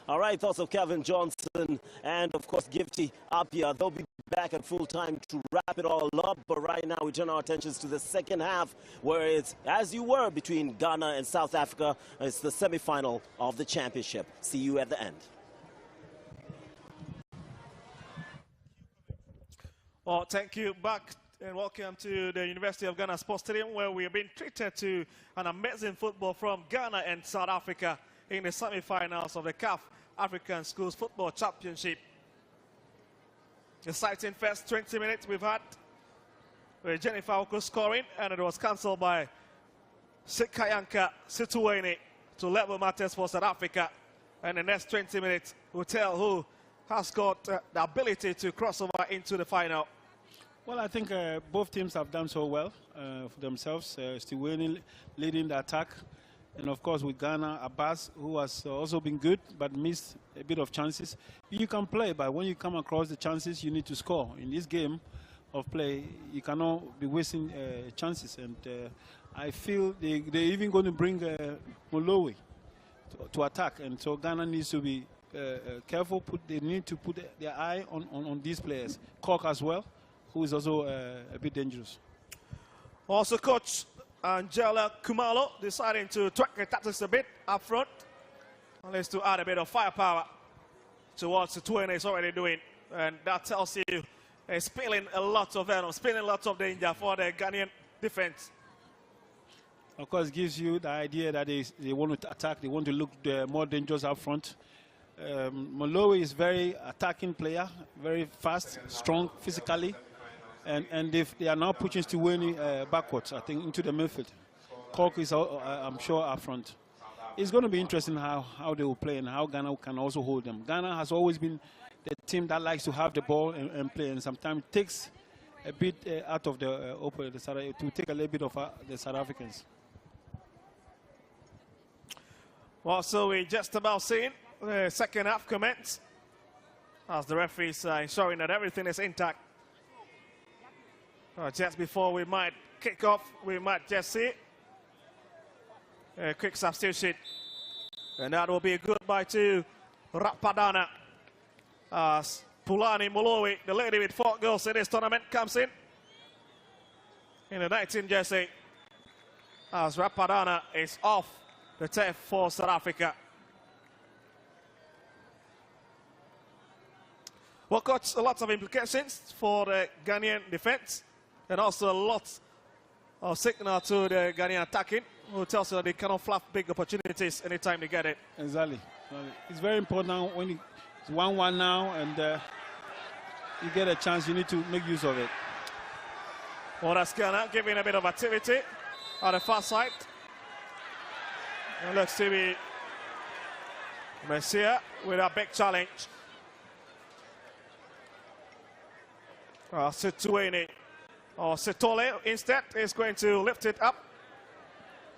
All right, thoughts of Kevin Johnson and, of course, Gifty Appiah. They'll be back at full time to wrap it all up. But right now, we turn our attentions to the second half, where it's, as you were, between Ghana and South Africa. It's the semi-final of the championship. See you at the end. Well, thank you. Back and welcome to the University of Ghana Sports Stadium, where we have been treated to an amazing football from Ghana and South Africa in the semi-finals of the CAF African Schools Football Championship. Exciting first 20 minutes we've had with Jennifer Owuku scoring, and it was cancelled by Sikayanka Situlweni to level matters for South Africa. And the next 20 minutes will tell who has got the ability to cross over into the final. Well, I think both teams have done so well for themselves. Situlweni leading the attack. And of course, with Ghana, Abbas, who has also been good but missed a bit of chances. You can play, but when you come across the chances, you need to score. In this game of play, you cannot be wasting chances. And I feel they're even going to bring Molowe to attack. And so Ghana needs to be careful. They need to put their eye on these players. Cork as well, who is also a bit dangerous. Also, Coach Angela Khumalo deciding to track the tactics a bit up front. Unless to add a bit of firepower to what Situlweni is already doing. And that tells you spilling a lot of venom, spilling lots of danger for the Ghanaian defense. Of course, it gives you the idea that they want to attack, they want to look more dangerous up front. Molowe is very attacking player, very fast, strong physically. And they are now pushing Situlweni backwards, I think, into the midfield. Cork is, I'm sure, up front. it's going to be interesting how they will play and how Ghana can also hold them. Ghana has always been the team that likes to have the ball and play, and sometimes it takes a bit out of the to take a little bit of the South Africans. Well, so we just about seen the second half commence as the referees are ensuring that everything is intact. Just before we might kick off, we might just see a quick substitution. And that will be a goodbye to Rapadana as Pulani Molowi, the lady with 4 goals in this tournament, comes in the 19 jersey as Rapadana is off the turf for South Africa. Well, coach, lots of implications for the Ghanaian defense and also lots of signal to the Ghanaian attacking, who tells you that they cannot fluff big opportunities anytime they get it. Exactly. It's very important when it's 1-1 now and you get a chance, you need to make use of it. Well, that's Ghana giving a bit of activity on the far side. And looks to be Messiah with a big challenge. Situene or Sitole instead is going to lift it up.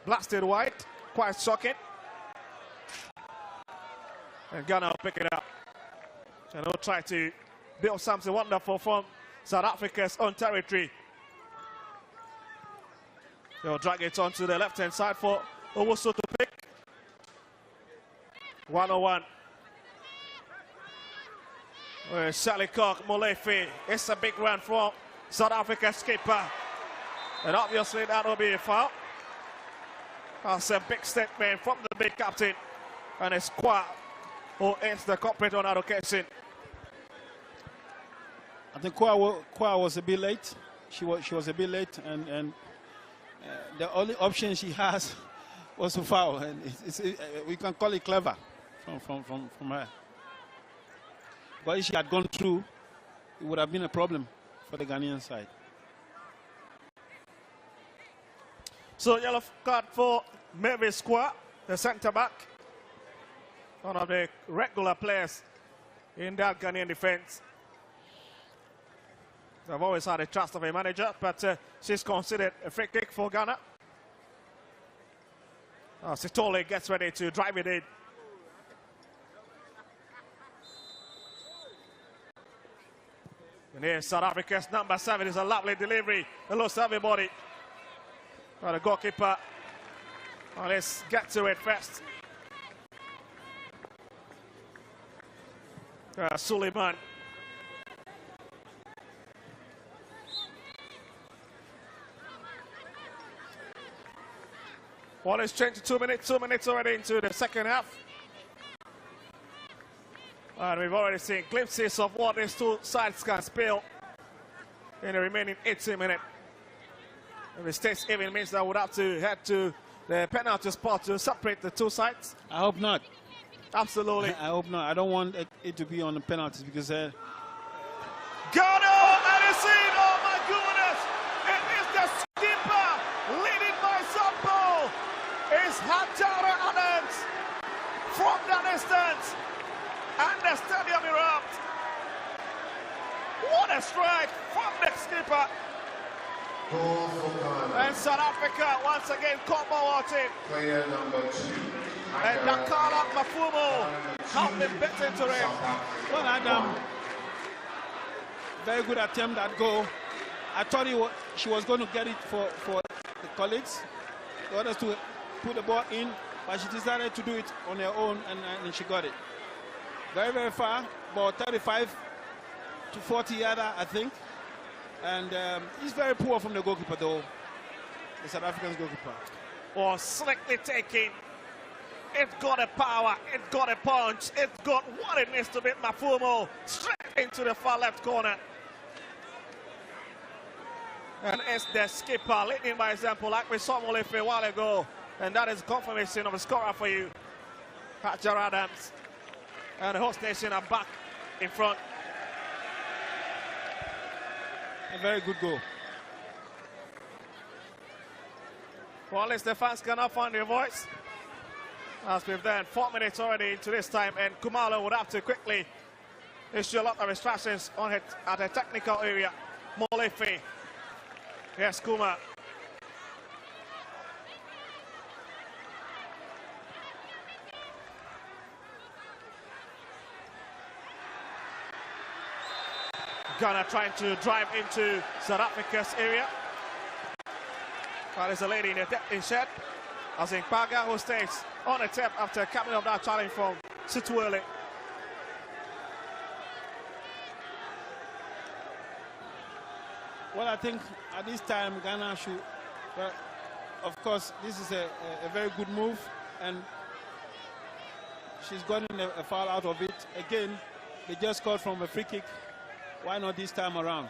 Blasted wide, quite shocking. And Ghana will pick it up. And they'll try to build something wonderful from South Africa's own territory. They'll drag it onto the left-hand side for Owusu to pick. 101. Sally Cock, Molefe. It's a big run from South Africa's skipper. And obviously that will be a foul. That's a big statement from the big captain. And it's Kwa who is the culprit on that occasion. I think Kwa was a bit late. She was a bit late, and the only option she has was to foul. And we can call it clever from her. But if she had gone through, it would have been a problem for the Ghanaian side. So yellow card for Mavis Kwa, the centre-back. One of the regular players in that Ghanaian defence. They've always had the trust of a manager, but she's considered a free kick for Ghana. Sitole gets ready to drive it in. And here's South Africa's number 7. Is a lovely delivery. Hello to everybody. The goalkeeper. Well, let's get to it first. Suleiman. Well, it's changed to 2 minutes. 2 minutes already into the second half. And we've already seen glimpses of what these two sides can spill in the remaining 18 minutes. If it stays even, means that we'll have to head to the penalty spot to separate the two sides. I hope not. Absolutely. I hope not. I don't want it to be on the penalties because... Ghana, and it's in. Oh my goodness. It is the skipper leading by Sampo. It's Hajara Adams from the distance. And the stadium erupts. What a strike from the skipper. And South Africa once again caught Mawati. Player number 2. And Nakala Mafumo have been beaten to him. Well, Adam, very good attempt at goal. I thought she was going to get it for the colleagues, the others to put the ball in, but she decided to do it on her own, and she got it. Very, very far, about 35 to 40 yards, I think. And he's very poor from the goalkeeper, though, the South African goalkeeper. Or slickly taken. It got a power, it got a punch, it got what it needs to be. Mafumo straight into the far left corner. And it's the skipper leading by example, like we saw Molefe a while ago. And that is confirmation of a scorer for you, Hajar Adams. And the host nation are back in front. A very good goal. Well, at least the fans cannot find their voice. As we've done 4 minutes already into this time, and Khumalo would have to quickly issue a lot of instructions on it at the technical area. Molefe. Yes, Kuma. Ghana trying to drive into South Africa's area. There's a lady in the shed. Azimpaga, who stays on the tip after coming up that challenge from Situele. Well, I think at this time Ghana should, but of course this is a very good move, and she's gotten a foul out of it. Again, they just scored from a free kick. Why not this time around?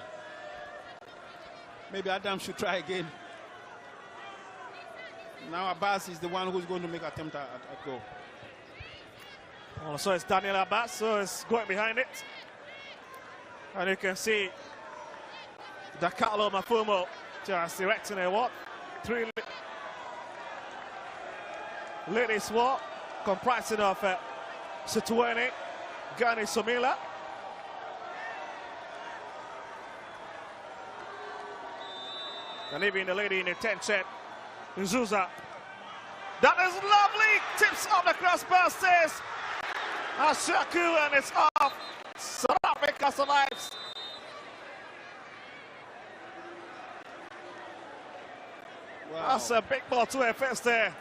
Maybe Adam should try again. Now Abbas is the one who's going to make attempt at goal. Oh, so it's Daniel Abbas, so it's going behind it. And you can see Dakalo Mafumo just directing a walk. 3 ladies walk, comprising of Situene, Gani Somila. And even the lady in the tent shed, Nzuza. That is lovely. Tips on the crossbar, says Ashaku, and it's off. South Africa survives. Wow. That's a big ball to her face there.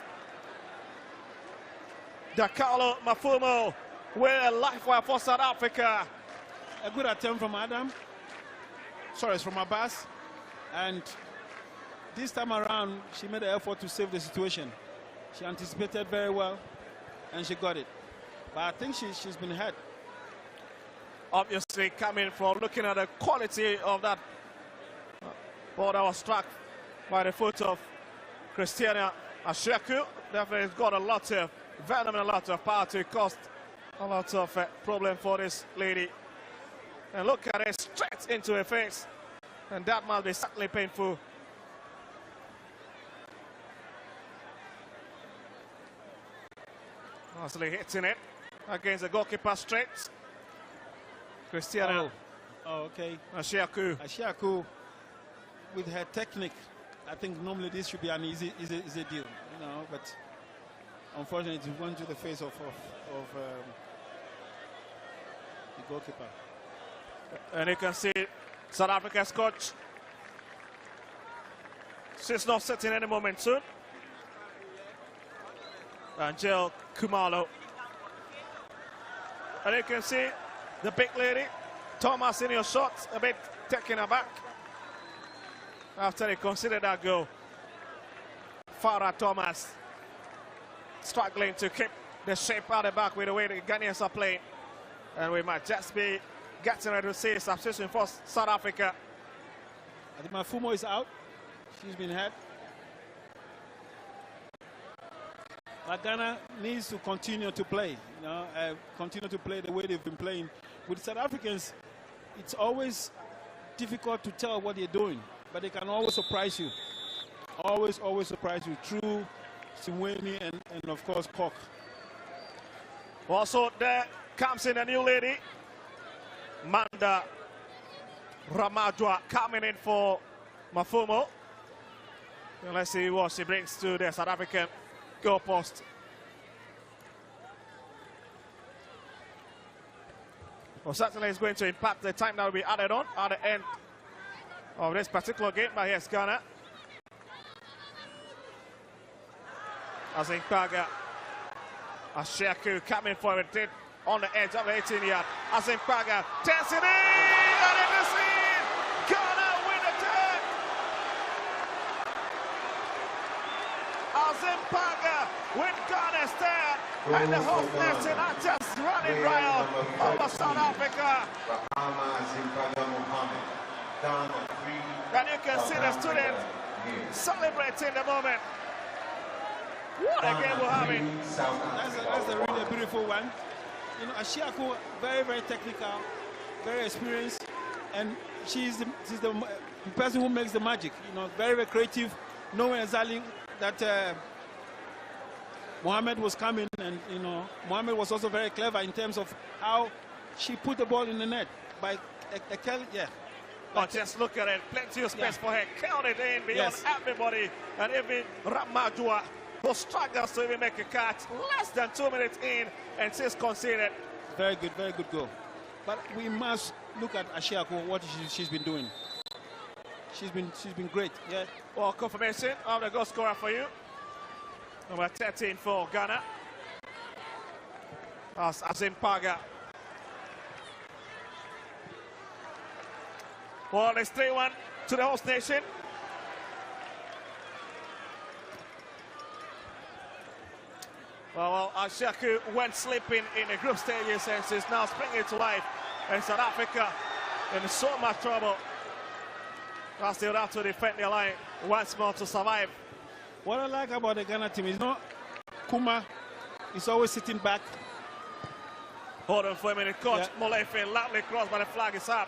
Dakalo Mafumo with a life wire for South Africa. A good attempt from Adam. Sorry, it's from Abbas. And this time around, she made an effort to save the situation. She anticipated very well, and she got it. But I think she's been hurt. Obviously, coming from looking at the quality of that ball that was struck by the foot of Christiana Ashaku. Definitely has got a lot of venom and a lot of power to cost a lot of problem for this lady. And look at it, straight into her face. And that must be certainly painful. Nicely hitting it against the goalkeeper straight. Christiana. Oh, okay. Ashaku. Ashaku, with her technique, I think normally this should be an easy deal, you know. But unfortunately, it went to the face of the goalkeeper. And you can see South Africa's coach. She's not sitting any moment soon. Angel Khumalo. And you can see the big lady, Thomas, in your shots, a bit taken aback after they considered that goal. Farah Thomas struggling to keep the shape out the back with the way the Ghanaians are playing. And we might just be getting ready to see a substitution for South Africa. I think Mafumo is out. She's been hurt. But Ghana needs to continue to play, you know, continue to play the way they've been playing. With South Africans, it's always difficult to tell what they're doing, but they can always surprise you. Always surprise you through Simweni and of course, Cork. Also, there comes in a new lady, Manda Ramadwa, coming in for Mafumo. And let's see what she brings to the South African goal post. Well, certainly it's going to impact the time that will be added on at the end of this particular game. But here's Ghana. Azimpaga. Ashaku coming forward, did on the edge of the 18-yard. Azimpaga turns it in, and it is in. Ghana win the turn. Azimpaga with Ghana's turn, and the whole nation are just running riot over South Africa. And you can see the students celebrating the moment. What a game we're having. That's a really beautiful one. You know, Ashaku, very technical, very experienced, and she's the person who makes the magic. You know, very creative, knowing exactly that Mohamed was coming, and Mohamed was also very clever in terms of how she put the ball in the net by Ekel. Yeah. But just look at it, plenty of space for her. Count it in beyond everybody, and even Ramadua, who struggles to even make a catch. Less than 2 minutes in, and she's conceded. Very good goal. But we must look at Ashiaku, what she's been doing. She's been great. Yeah. Well, confirmation of the goal scorer for you. Number 13 for Ghana. That's Azim Paga. Well, it's 3-1 to the host nation. Well, Ashiaku went sleeping in the group stages and is now springing to life. And South Africa in so much trouble. As they would have to defend their line once more to survive. What I like about the Ghana team is Kuma is always sitting back. Hold on for a minute, coach. Molefe, loudly crossed, but the flag is up.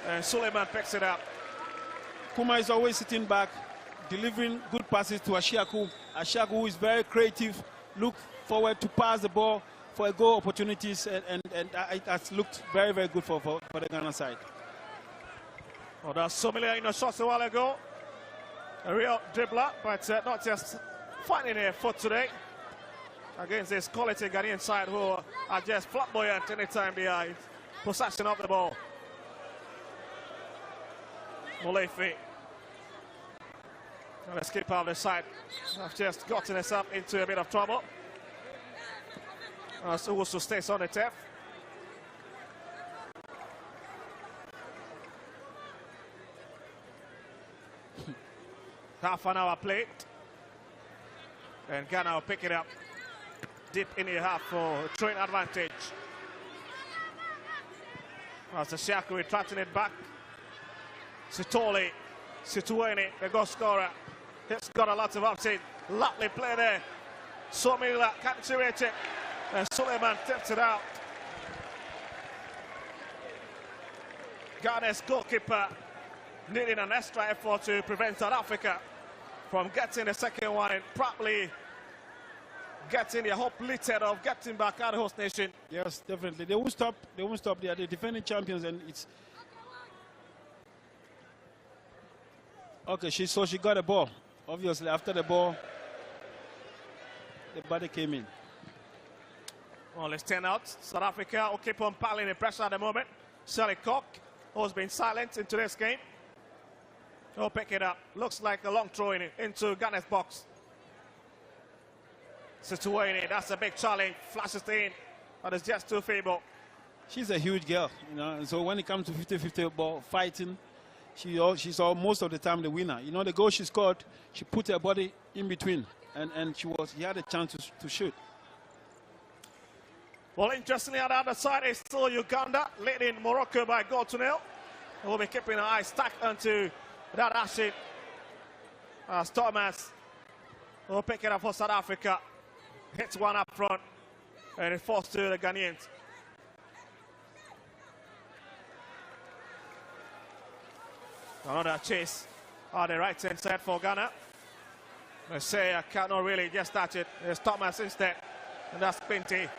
And Suleiman picks it up. Kuma is always sitting back, delivering good passes to Ashiaku. Ashiaku is very creative, look forward to pass the ball for a goal opportunities, and it has looked very good for the Ghana side. Well, that's Somalia in the shots a while ago. A real dribbler, but not just finding a foot today against this quality Ghanaian side who are just flamboyant anytime they are in possession of the ball. Molefe. Let's keep out of the side. I've just gotten us up into a bit of trouble. So also stays on the tap. Half an hour played. And Ghana will pick it up deep in the half for a train advantage. As the Ashiaku retracting it back. Situane, the goal scorer. He's got a lot of upside. Lovely play there. Somila captures it. And Suleiman tips it out. Ghana's goalkeeper needing an extra effort to prevent South Africa from getting the second one and probably getting the hope littered of getting back out of the host nation. Yes, definitely. They won't stop. They won't stop. They are the defending champions, and it's okay. She got a ball. Obviously, after the ball, the body came in. Well, let's turn out. South Africa will keep on piling the pressure at the moment. Sally Cock, who's been silent in today's game, will pick it up. Looks like a long throw into Ghana's box. Situane, that's a big challenge. Flashes in, but it's just too feeble. She's a huge girl, and so when it comes to 50-50 ball fighting, she's most of the time the winner. The goal she scored, she put her body in between, and she had a chance to shoot. Well, interestingly, on the other side is still Uganda, leading Morocco by 1-0. We'll be keeping an eye stuck onto that action. As Thomas will pick it up for South Africa. Hits one up front, and it falls to the Ghanaians. Another chase on the right-hand side for Ghana. Messiah cannot really just touch it. There's Thomas instead, and that's Pinty.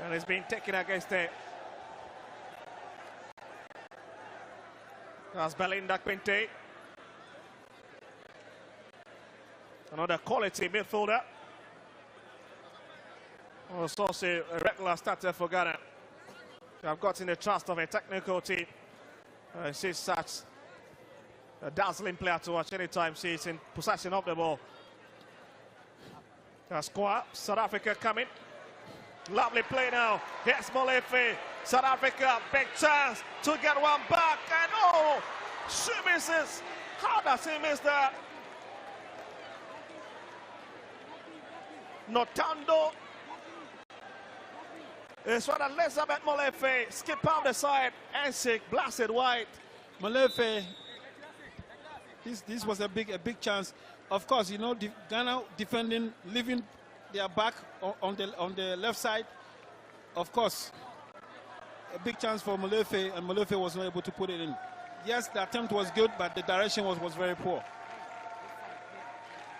And it's been taken against it. That's Belinda Quinte. Another quality midfielder. Also a regular starter for Ghana. I've gotten the trust of a technical team. She's such a dazzling player to watch anytime she's in possession of the ball. Squad, South Africa coming. Lovely play now. Here's Molefe. South Africa, big chance to get one back. And oh, she misses. How does he miss that? Notando. It's what Elizabeth Molefe. Skip out the side. Ensik blasted wide. Molefe. This was a big chance. Of course, Ghana defending, leaving their back on the left side. Of course, a big chance for Molefe, and Molefe was not able to put it in. Yes, the attempt was good, but the direction was very poor.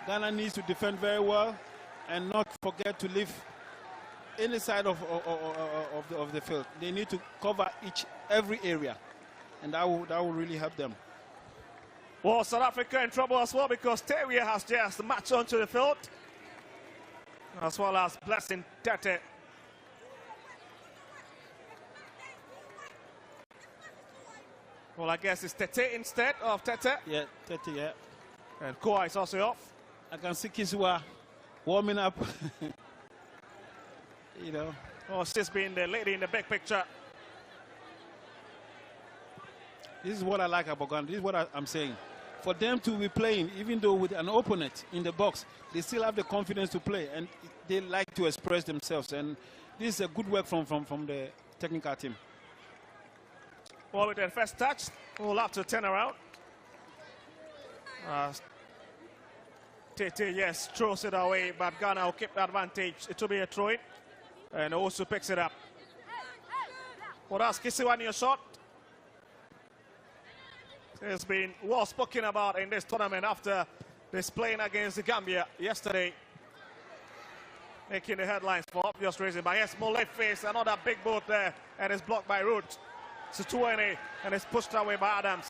Ghana needs to defend very well and not forget to leave any side of the field. They need to cover every area, and that will really help them. Well, South Africa in trouble as well because Tewia has just matched onto the field, as well as Blessing Tete. Well, I guess it's Tete instead of Tete. Yeah, Tete, yeah. And Koa is also off. I can see Kisua warming up. You know. Oh, she's been the lady in the big picture. This is what I like about Ghana. This is what I'm saying. For them to be playing, even though with an opponent in the box, they still have the confidence to play, and they like to express themselves. And this is a good work from the technical team. Well, with their first touch, we'll have to turn around. Tete, yes, throws it away, but Ghana will keep the advantage. It will be a throw-in, and also picks it up. Well, that's Kisiwani's shot. It's been well spoken about in this tournament after this playing against the Gambia yesterday, making the headlines for obvious reasons. But yes, Molefe, another big boat there, and it's blocked by Root. Situene, and it's pushed away by Adams.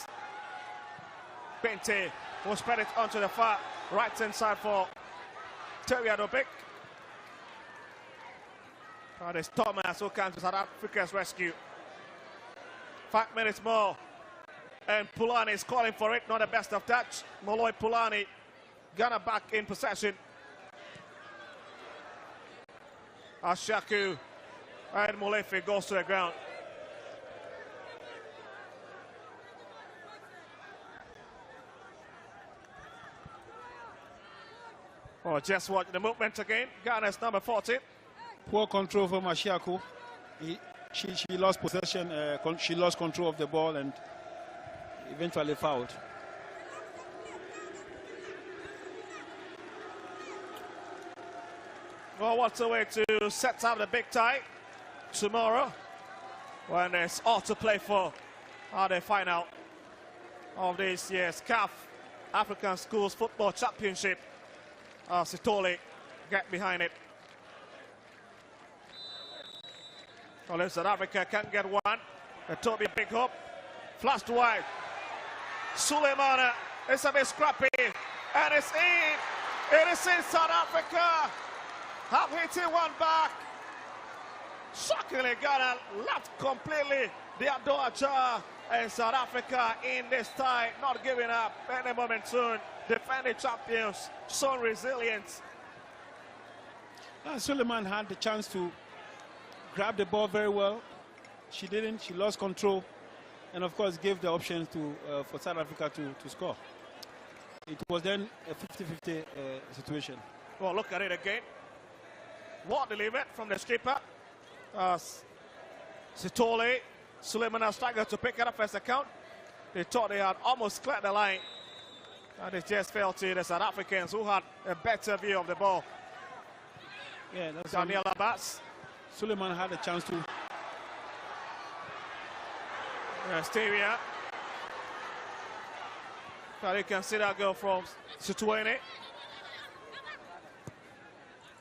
Bente will spread it onto the far right-hand side for Tewia Dobik. And it's Thomas who comes to South Africa's rescue. 5 minutes more. And Pulani is calling for it, not the best of touch. Moloi Pulani, Ghana back in possession. Ashaku and Molefe goes to the ground. Oh, just watch the movement again. Ghana's number 40. Poor control from Ashaku. She lost possession, she lost control of the ball and eventually fouled. Well, what's a way to set up the big tie tomorrow when there's all to play for the final of this year's CAF African Schools Football Championship. Sitole get behind it. Well, if South Africa can't get one, it will be a big hope. Flashed wide. Suleimana, it's a bit scrappy, and it's in. It is in South Africa. Have hit one back. Shockingly, Ghana left completely the outdoor jar, and South Africa in this tie, not giving up any moment soon. Defending champions, so resilient. Suleiman had the chance to grab the ball very well. She didn't. She lost control, and of course gave the option for South Africa to score. It was then a 50-50 situation. Well, look at it again. What delivered from the skipper. Sitole, Suleiman has struggled to pick it up as a count. They thought they had almost cleared the line. And it just fell to the South Africans who had a better view of the ball. Yeah, that's Daniel Abbas. Suleiman had a chance to. Stevia. But you can see that goal from Situene.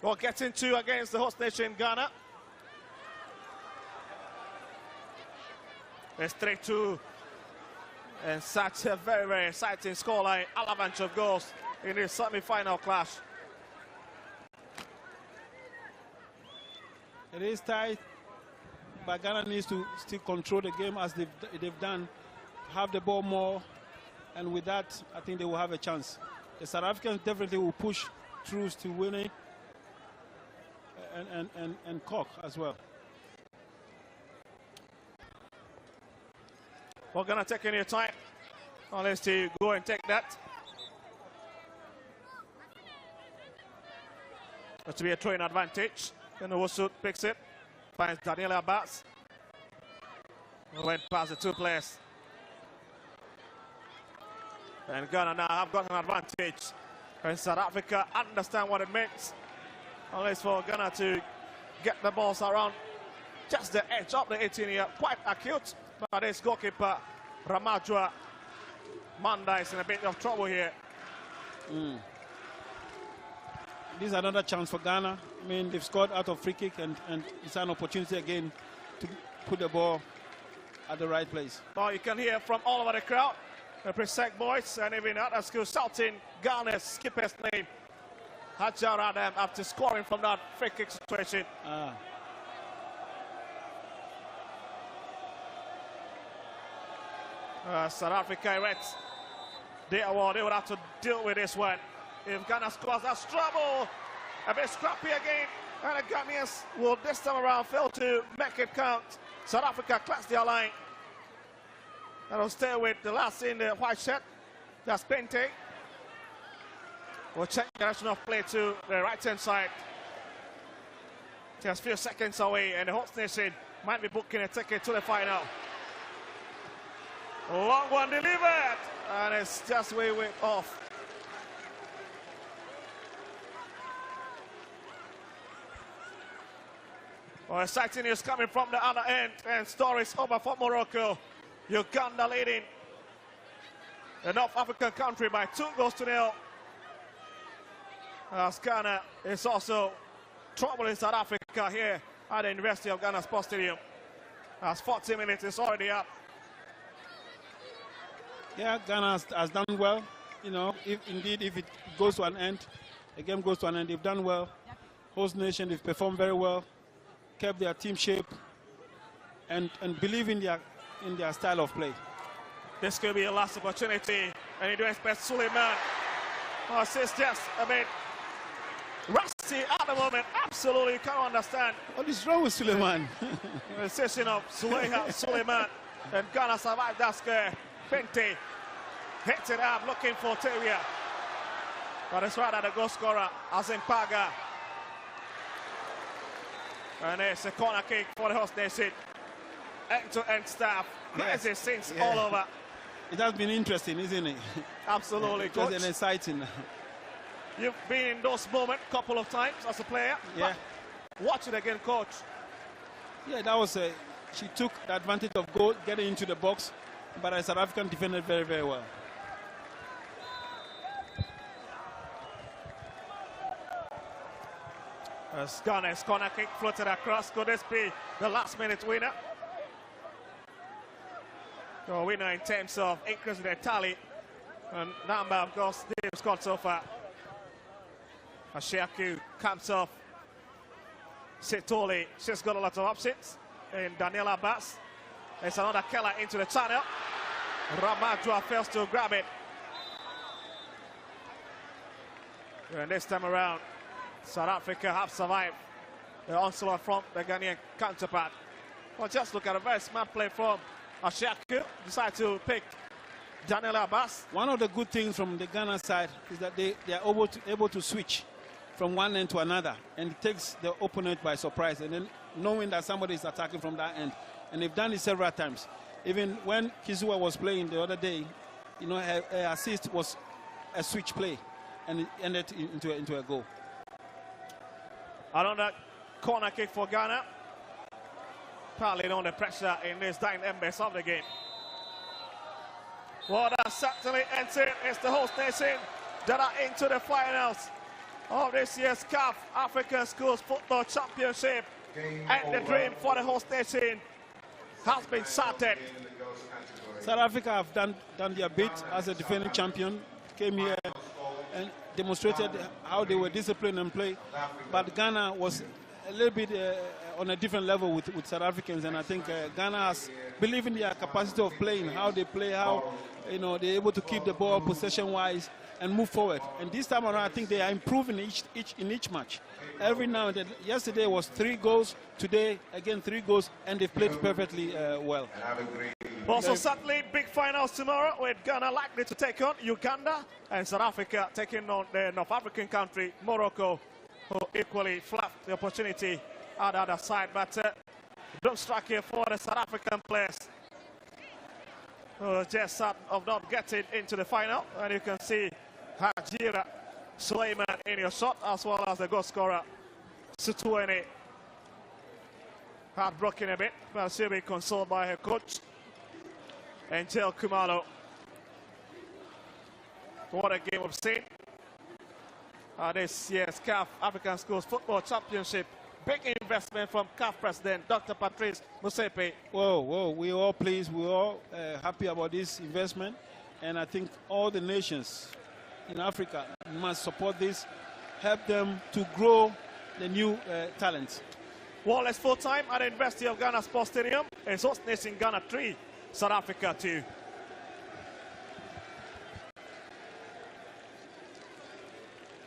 Well, getting two against the host nation, Ghana. It's 3-2. And such a very, very exciting scoreline, avalanche of goals in this semi-final clash. It is tight, but Ghana needs to still control the game as they've done, have the ball more, and with that, I think they will have a chance. The South Africans definitely will push through to winning, and Cork as well. We're going to take any time unless to go and take that. That to be a throwing advantage. Then Owusu picks it, finds Daniel Abbas. Went past the two players. And Ghana now have got an advantage. And South Africa understand what it means. Unless for Ghana to get the balls around just the edge of the 18 here. Quite acute. But this goalkeeper, Ramajua Manda, is in a bit of trouble here. this is another chance for Ghana. I mean, they've scored out of free kick, and it's an opportunity again to put the ball at the right place. Well, you can hear from all over the crowd, the Presec boys and even other schools shouting Ghana's skipper's name, Hajar Adam, after scoring from that free kick situation. South Africa Reds, they will have to deal with this one. If Ghana scores, that's trouble. A bit scrappy again, and the Ghanaians will this time around fail to make it count. South Africa class their line. That'll stay with the last in the white shirt. That's Pente. We'll check the direction of play to the right-hand side. Just a few seconds away, and the host nation might be booking a ticket to the final. Long one delivered, and it's just way off. Well, exciting news coming from the other end, and stories over for Morocco. Uganda leading the North African country by 2-0. As Ghana is also trouble in South Africa here at the University of Ghana Sports Stadium. As 40 minutes is already up. Yeah, Ghana has done well. You know, if it goes to an end, the game goes to an end. They've done well. Host nation, they've performed very well, kept their team shape, and believe in their style of play. This could be a last opportunity, and you do expect Suleiman. Oh, it's just a bit rusty at the moment. Absolutely can't understand. What is wrong with Suleiman? The decision of Suleiman, and Ghana survived that scare. Pente hits it up, looking for Tevia. But it's right at the goal scorer, Azimpaga. And it's a corner kick for the host nation. End-to-end staff. Crazy scenes all over. It has been interesting, isn't it? Absolutely, Coach. It's exciting. You've been in those moments a couple of times as a player. Yeah. Watch it again, Coach. Yeah, that was she took the advantage of goal, getting into the box, but the South African defended very, very well. As Ghana's corner kick floated across, could this be the last-minute winner? The winner in terms of increasing the tally and number of goals they've scored so far. Ashiaku comes off. Sitoli, she's got a lot of options. And Daniela Bass. There's another Keller into the channel. Ramadua fails to grab it. And this time around, South Africa have survived the onslaught from the Ghanaian counterpart. Well, just look at a very smart play from Ashiaku. Decide to pick Daniela Bass. One of the good things from the Ghana side is that they are able to switch from one end to another, and it takes the opponent by surprise, and then knowing that somebody is attacking from that end. And they've done it several times. Even when Kizua was playing the other day, you know, her assist was a switch play, and it ended into a goal. Another corner kick for Ghana. Piling on the pressure in this dying embers of the game. Well, that certainly ends it. It's the host nation that are into the finals of this year's CAF African Schools Football Championship. And the dream for the host nation has been shattered. South Africa have done their bit as a defending champion, came here and demonstrated how they were disciplined and play. But Ghana was a little bit on a different level with South Africans, and I think Ghana has believed in their capacity of playing, how they play, how they're able to keep the ball possession-wise and move forward. And this time around, I think they are improving in each match. Every now and then, yesterday was 3 goals, today again 3 goals, and they've played perfectly well. Also, certainly big finals tomorrow with Ghana likely to take on Uganda and South Africa taking on the North African country, Morocco, who equally flapped the opportunity at the other side. But don't strike here for the South African players who just sad of not getting into the final. And you can see Hajira Suleiman in your shot, as well as the goal scorer Situene. Heartbroken a bit, but she'll be consoled by her coach, Angel Kumalo. What a game we've seen. this year's CAF African Schools Football Championship. Big investment from CAF President Dr. Patrice Motsepe. Whoa, we're all pleased. We're all happy about this investment. And I think all the nations in Africa must support this, help them to grow the new talents. Well, it's full time at the University of Ghana Sports Stadium. It's host nation Ghana 3, South Africa 2.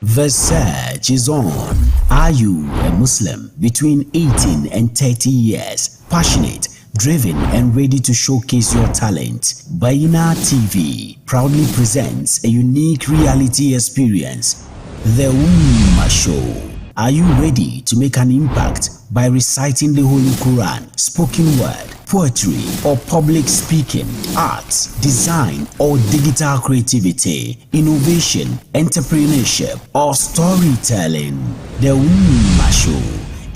The search is on. Are you a Muslim between 18 and 30 years? Passionate, driven and ready to showcase your talent? Baina TV proudly presents a unique reality experience, The Ummah Show. Are you ready to make an impact by reciting the Holy Quran, spoken word, poetry or public speaking, arts, design or digital creativity, innovation, entrepreneurship or storytelling? The Ummah Show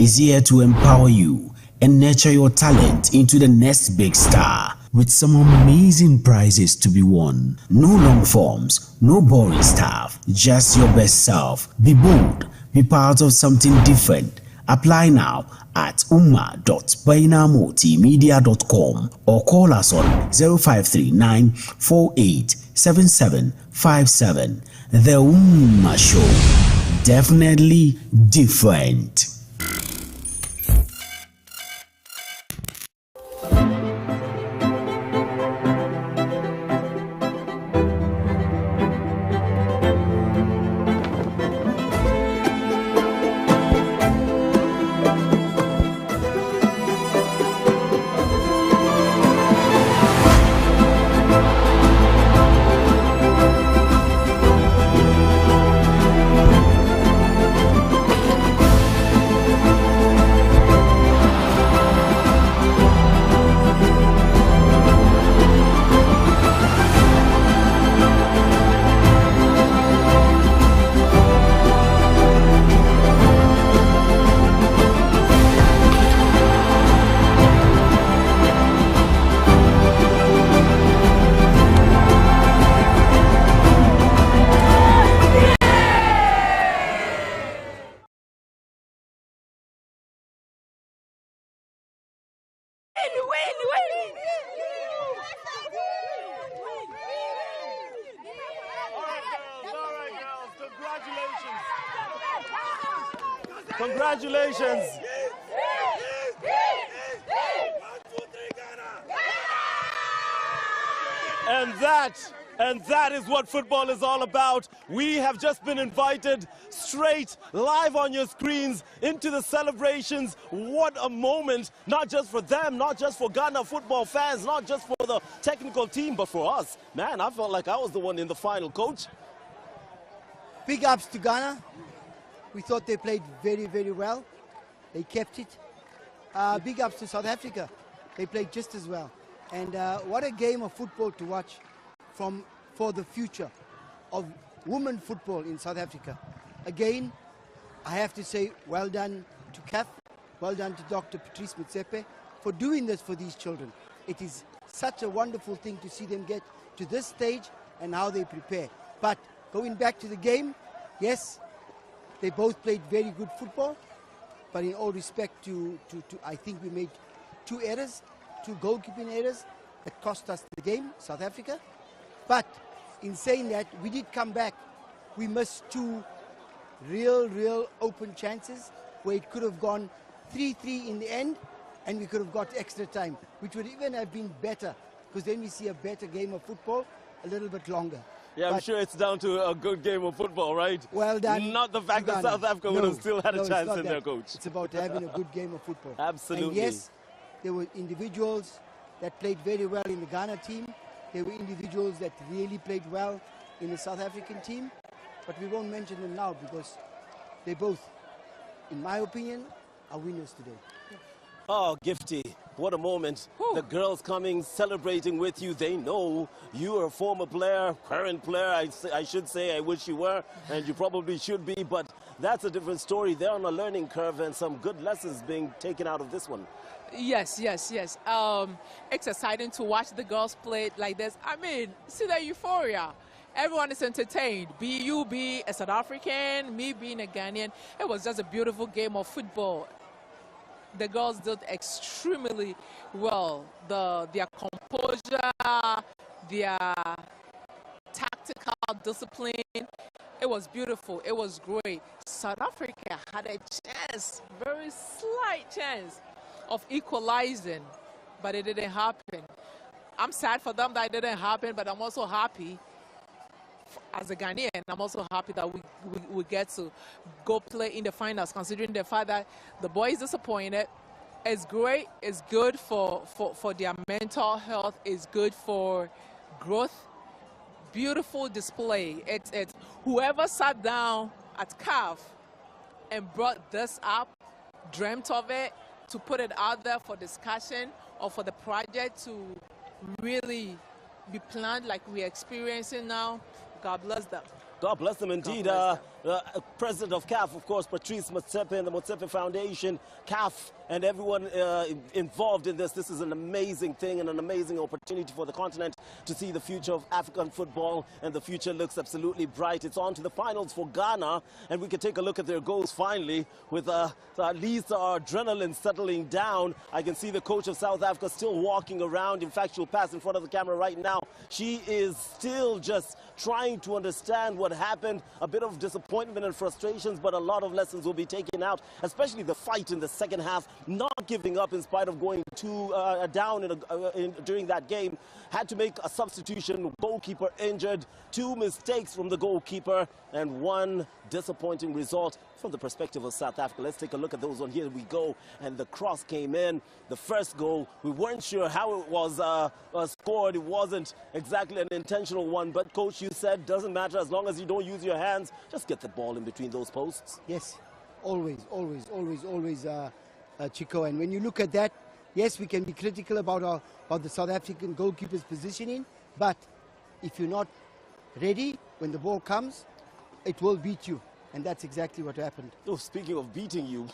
is here to empower you and nurture your talent into the next big star, with some amazing prizes to be won. No long forms, no boring stuff, just your best self. Be bold, be part of something different. Apply now at umma.bainamultimedia.com or call us on 0539 487757. The Ummah Show, definitely different. Congratulations. And that is what football is all about. We have just been invited straight live on your screens into the celebrations. What a moment, not just for them, not just for Ghana football fans, not just for the technical team, but for us. Man, I felt like I was the one in the final, coach. Big ups to Ghana. We thought they played very, very well. They kept it. Big ups to South Africa. They played just as well. And what a game of football to watch for the future of women football in South Africa. Again, I have to say well done to CAF, well done to Dr. Patrice Motsepe for doing this for these children. It is such a wonderful thing to see them get to this stage and how they prepare. But going back to the game, yes, they both played very good football, but in all respect to I think we made two goalkeeping errors that cost us the game, South Africa. But in saying that, we did come back. We missed two real open chances where it could have gone 3-3 in the end, and we could have got extra time, which would even have been better, because then we see a better game of football a little bit longer. Yeah, I'm sure it's down to a good game of football, right? Well done. Not the fact that South Africa would have still had a chance in their coach. It's about having a good game of football. Absolutely. And yes, there were individuals that played very well in the Ghana team. There were individuals that really played well in the South African team. But we won't mention them now because they both, in my opinion, are winners today. Oh, Gifty, what a moment. The girls coming, celebrating with you. They know you are a former player, current player, I should say. I wish you were, and you probably should be, but that's a different story. They're on a learning curve and some good lessons being taken out of this one. Yes. It's exciting to watch the girls play like this. I mean, see the euphoria. everyone is entertained. Be you be a South African, me being a Ghanaian. It was just a beautiful game of football. The girls did extremely well. Their composure, their tactical discipline, it was beautiful. It was great. South Africa had a chance, very slight chance, of equalizing, but it didn't happen. I'm sad for them that it didn't happen, but I'm also happy as a Ghanaian. I'm also happy that we get to go play in the finals, considering the fact that the boys disappointed. It's great. It's good for their mental health. It's good for growth. Beautiful display. It's whoever sat down at CAF and brought this up, dreamt of it, to put it out there for discussion or for the project to really be planned like we're experiencing now. God bless them. God bless them indeed. President of CAF, of course, Patrice Motsepe and the Motsepe Foundation, CAF, and everyone involved in this. This is an amazing thing and an amazing opportunity for the continent to see the future of African football, and the future looks absolutely bright. It's on to the finals for Ghana, and we can take a look at their goals finally with at least our adrenaline settling down. I can see the coach of South Africa still walking around. In fact, she'll pass in front of the camera right now. She is still just trying to understand what happened. A bit of disappointment and frustrations, but a lot of lessons will be taken out, especially the fight in the second half, not giving up in spite of going down during that game. Had to make a substitution, goalkeeper injured, 2 mistakes from the goalkeeper, and 1 disappointing result from the perspective of South Africa. Let's take a look at those on. Here we go, and the cross came in. The first goal, we weren't sure how it was scored. It wasn't exactly an intentional one, but coach, you said doesn't matter as long as you don't use your hands, just get the ball in between those posts. Yes, always, Chico. And when you look at that, yes, we can be critical about the South African goalkeeper's positioning, but if you're not ready when the ball comes, it will beat you. And that's exactly what happened. Oh, speaking of beating you,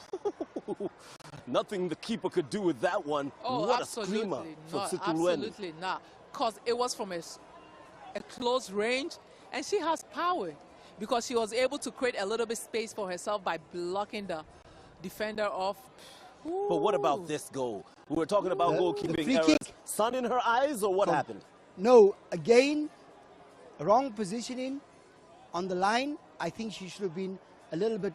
nothing the keeper could do with that one. Oh, what a screamer from Situlweni. Absolutely not. Because it was from a close range, and she has power because she was able to create a little bit space for herself by blocking the defender off. Ooh. But what about this goal? We were talking about goalkeeping errors. Sun in her eyes, or what happened? No, again, wrong positioning on the line. I think she should have been a little bit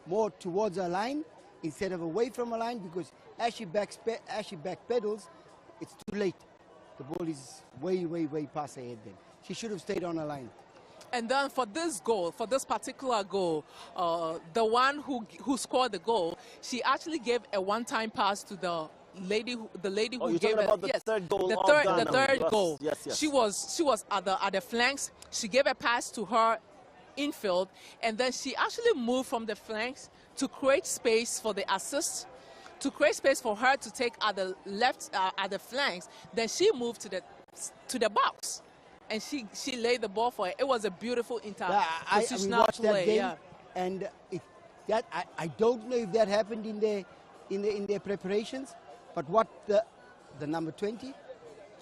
more towards her line instead of away from her line, because as she backpedals, it's too late. The ball is way past her head then. She should have stayed on her line. And then for this goal, for this particular goal, the one who scored the goal, she actually gave a one-time pass to the lady who gave it. The third goal. The third goal. Yes. She was at the flanks. She gave a pass to her infield, and then she actually moved from the flanks to create space for the assist, to create space for her to take at the left at the flanks. Then she moved to the box, and she laid the ball for it. It was a beautiful positional play. Game, and I don't know if that happened in their preparations, but what the number 20?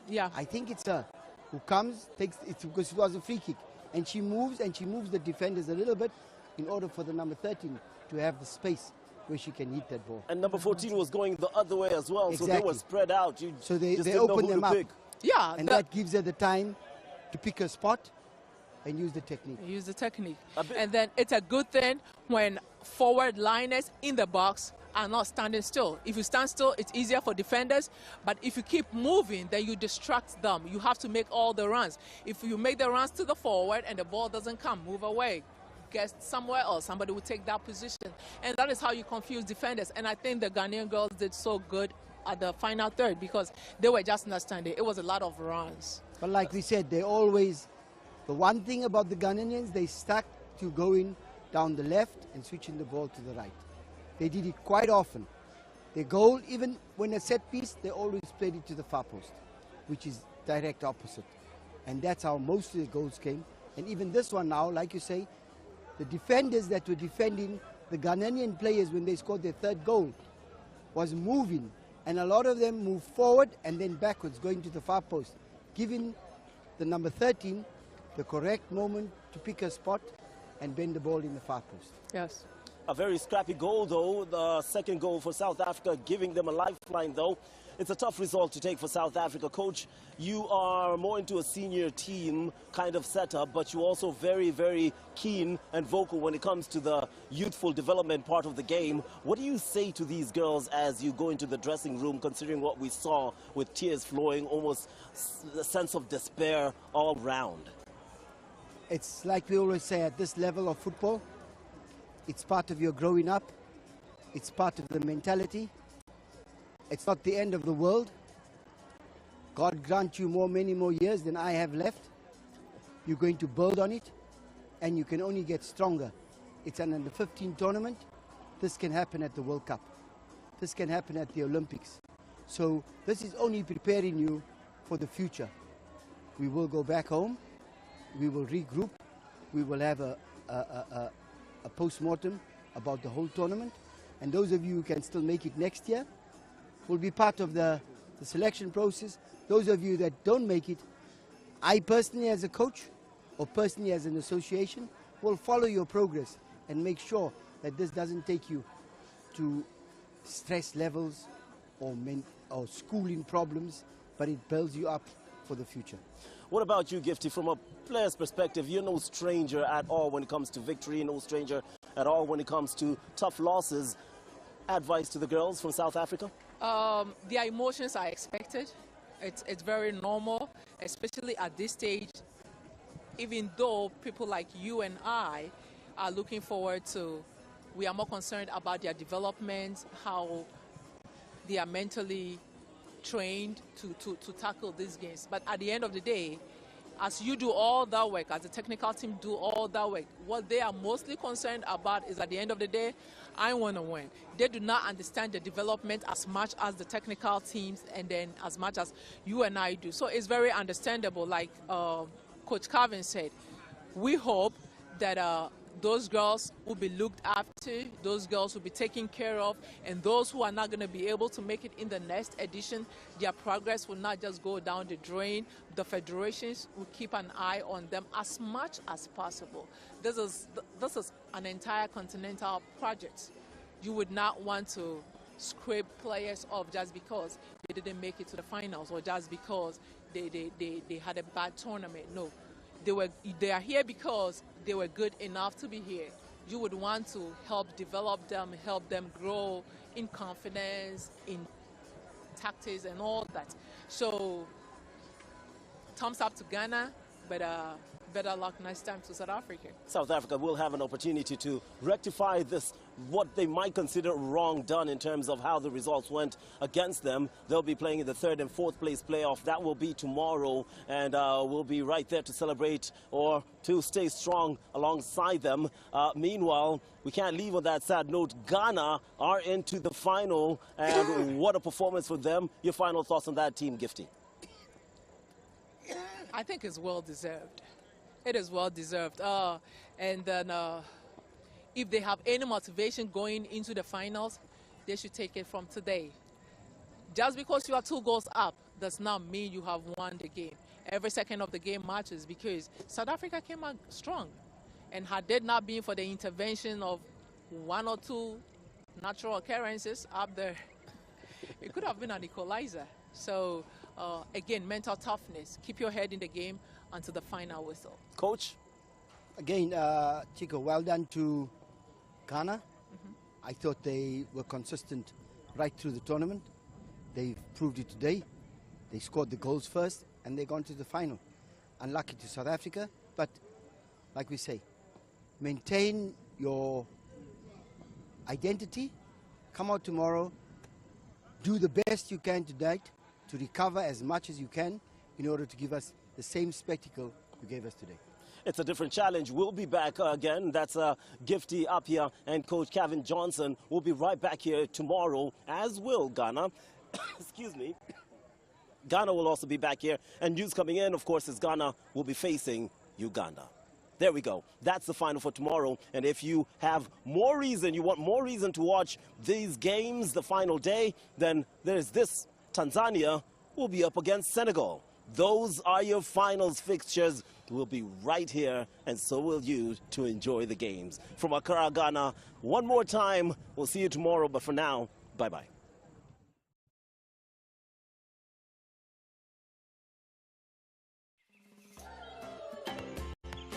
Yeah, I think it's her who comes, takes it, because it was a free kick, and she moves the defenders a little bit in order for the number 13 to have the space where she can hit that ball. And number 14 was going the other way as well, exactly. So they were spread out. So they open them up. Yeah, and that gives her the time to pick a spot and use the technique. And then it's a good thing when forward liners in the box are not standing still. If you stand still, it's easier for defenders, but if you keep moving, then you distract them. You have to make all the runs. If you make the runs to the forward and the ball doesn't come, move away. Get somewhere else. Somebody will take that position. And that is how you confuse defenders. And I think the Ghanaian girls did so good at the final third because they were just not standing. It was a lot of runs. But like we said, the one thing about the Ghanaians, they stuck to going down the left and switching the ball to the right. They did it quite often. Their goal, even when a set piece, they always played it to the far post, which is direct opposite. And that's how most of the goals came. And even this one now, like you say, the defenders that were defending the Ghanaian players when they scored their third goal was moving. And a lot of them moved forward and then backwards, going to the far post, giving the number 13 the correct moment to pick a spot and bend the ball in the far post. Yes. A very scrappy goal, though. The second goal for South Africa, giving them a lifeline, though. It's a tough result to take for South Africa. Coach, you are more into a senior team kind of setup, but you're also very, very keen and vocal when it comes to the youthful development part of the game. What do you say to these girls as you go into the dressing room, considering what we saw with tears flowing, almost a sense of despair all round? It's like we always say, at this level of football, it's part of your growing up. It's part of the mentality. It's not the end of the world. God grant you many more years than I have left. You're going to build on it, and you can only get stronger. It's an under-15 tournament. This can happen at the World Cup. This can happen at the Olympics. So this is only preparing you for the future. We will go back home. We will regroup. We will have a post-mortem about the whole tournament. And those of you who can still make it next year will be part of the selection process. Those of you that don't make it, I personally as a coach or personally as an association will follow your progress and make sure that this doesn't take you to stress levels or schooling problems, but it builds you up for the future. What about you, Gifty? From a player's perspective, you're no stranger at all when it comes to victory, no stranger at all when it comes to tough losses. Advice to the girls from South Africa? Their emotions are expected. It's very normal, especially at this stage, even though people like you and I are looking forward to, we are more concerned about their development, how they are mentally trained to tackle these games. But at the end of the day, as you do all that work, as the technical team do all that work, what they are mostly concerned about is at the end of the day, I want to win. They do not understand the development as much as the technical teams and then as much as you and I do. So it's very understandable, like Coach Calvin said. We hope that those girls will be looked after, those girls will be taken care of, and those who are not going to be able to make it in the next edition, their progress will not just go down the drain. The federations will keep an eye on them as much as possible. This is an entire continental project. You would not want to scrape players off just because they didn't make it to the finals or just because they had a bad tournament. No. They are here because they were good enough to be here. You would want to help develop them, help them grow in confidence, in tactics and all that. So, thumbs up to Ghana, but better luck next time to South Africa. South Africa will have an opportunity to rectify this, what they might consider wrong done in terms of how the results went against them. They'll be playing in the 3rd and 4th place playoff. That will be tomorrow, and we'll be right there to celebrate or to stay strong alongside them. Meanwhile, we can't leave on that sad note. Ghana are into the final, and what a performance for them. Your final thoughts on that team, Gifty? I think it's well-deserved. It is well-deserved. And then if they have any motivation going into the finals, they should take it from today. Just because you are 2 goals up does not mean you have won the game. Every second of the game matters because South Africa came out strong. And had it not been for the intervention of 1 or 2 natural occurrences up there, it could have been an equalizer. So, again, mental toughness. Keep your head in the game until the final whistle. Coach? Again, Chico, well done to Ghana. I thought they were consistent right through the tournament. They proved it today. They scored the goals first, and they gone to the final. Unlucky to South Africa, but like we say, maintain your identity. Come out tomorrow. Do the best you can tonight to recover as much as you can in order to give us the same spectacle you gave us today. It's a different challenge. We'll be back again. That's Gifty Appiah and Coach Kevin Johnson. We'll be right back here tomorrow, as will Ghana. Excuse me. Ghana will also be back here. And news coming in, of course, is Ghana will be facing Uganda. There we go. That's the final for tomorrow. And if you have more reason, you want more reason to watch these games, the final day, then there's this. Tanzania will be up against Senegal. Those are your finals fixtures will be right here, and so will you, to enjoy the games. From Accra, Ghana, one more time. We'll see you tomorrow, but for now, bye-bye.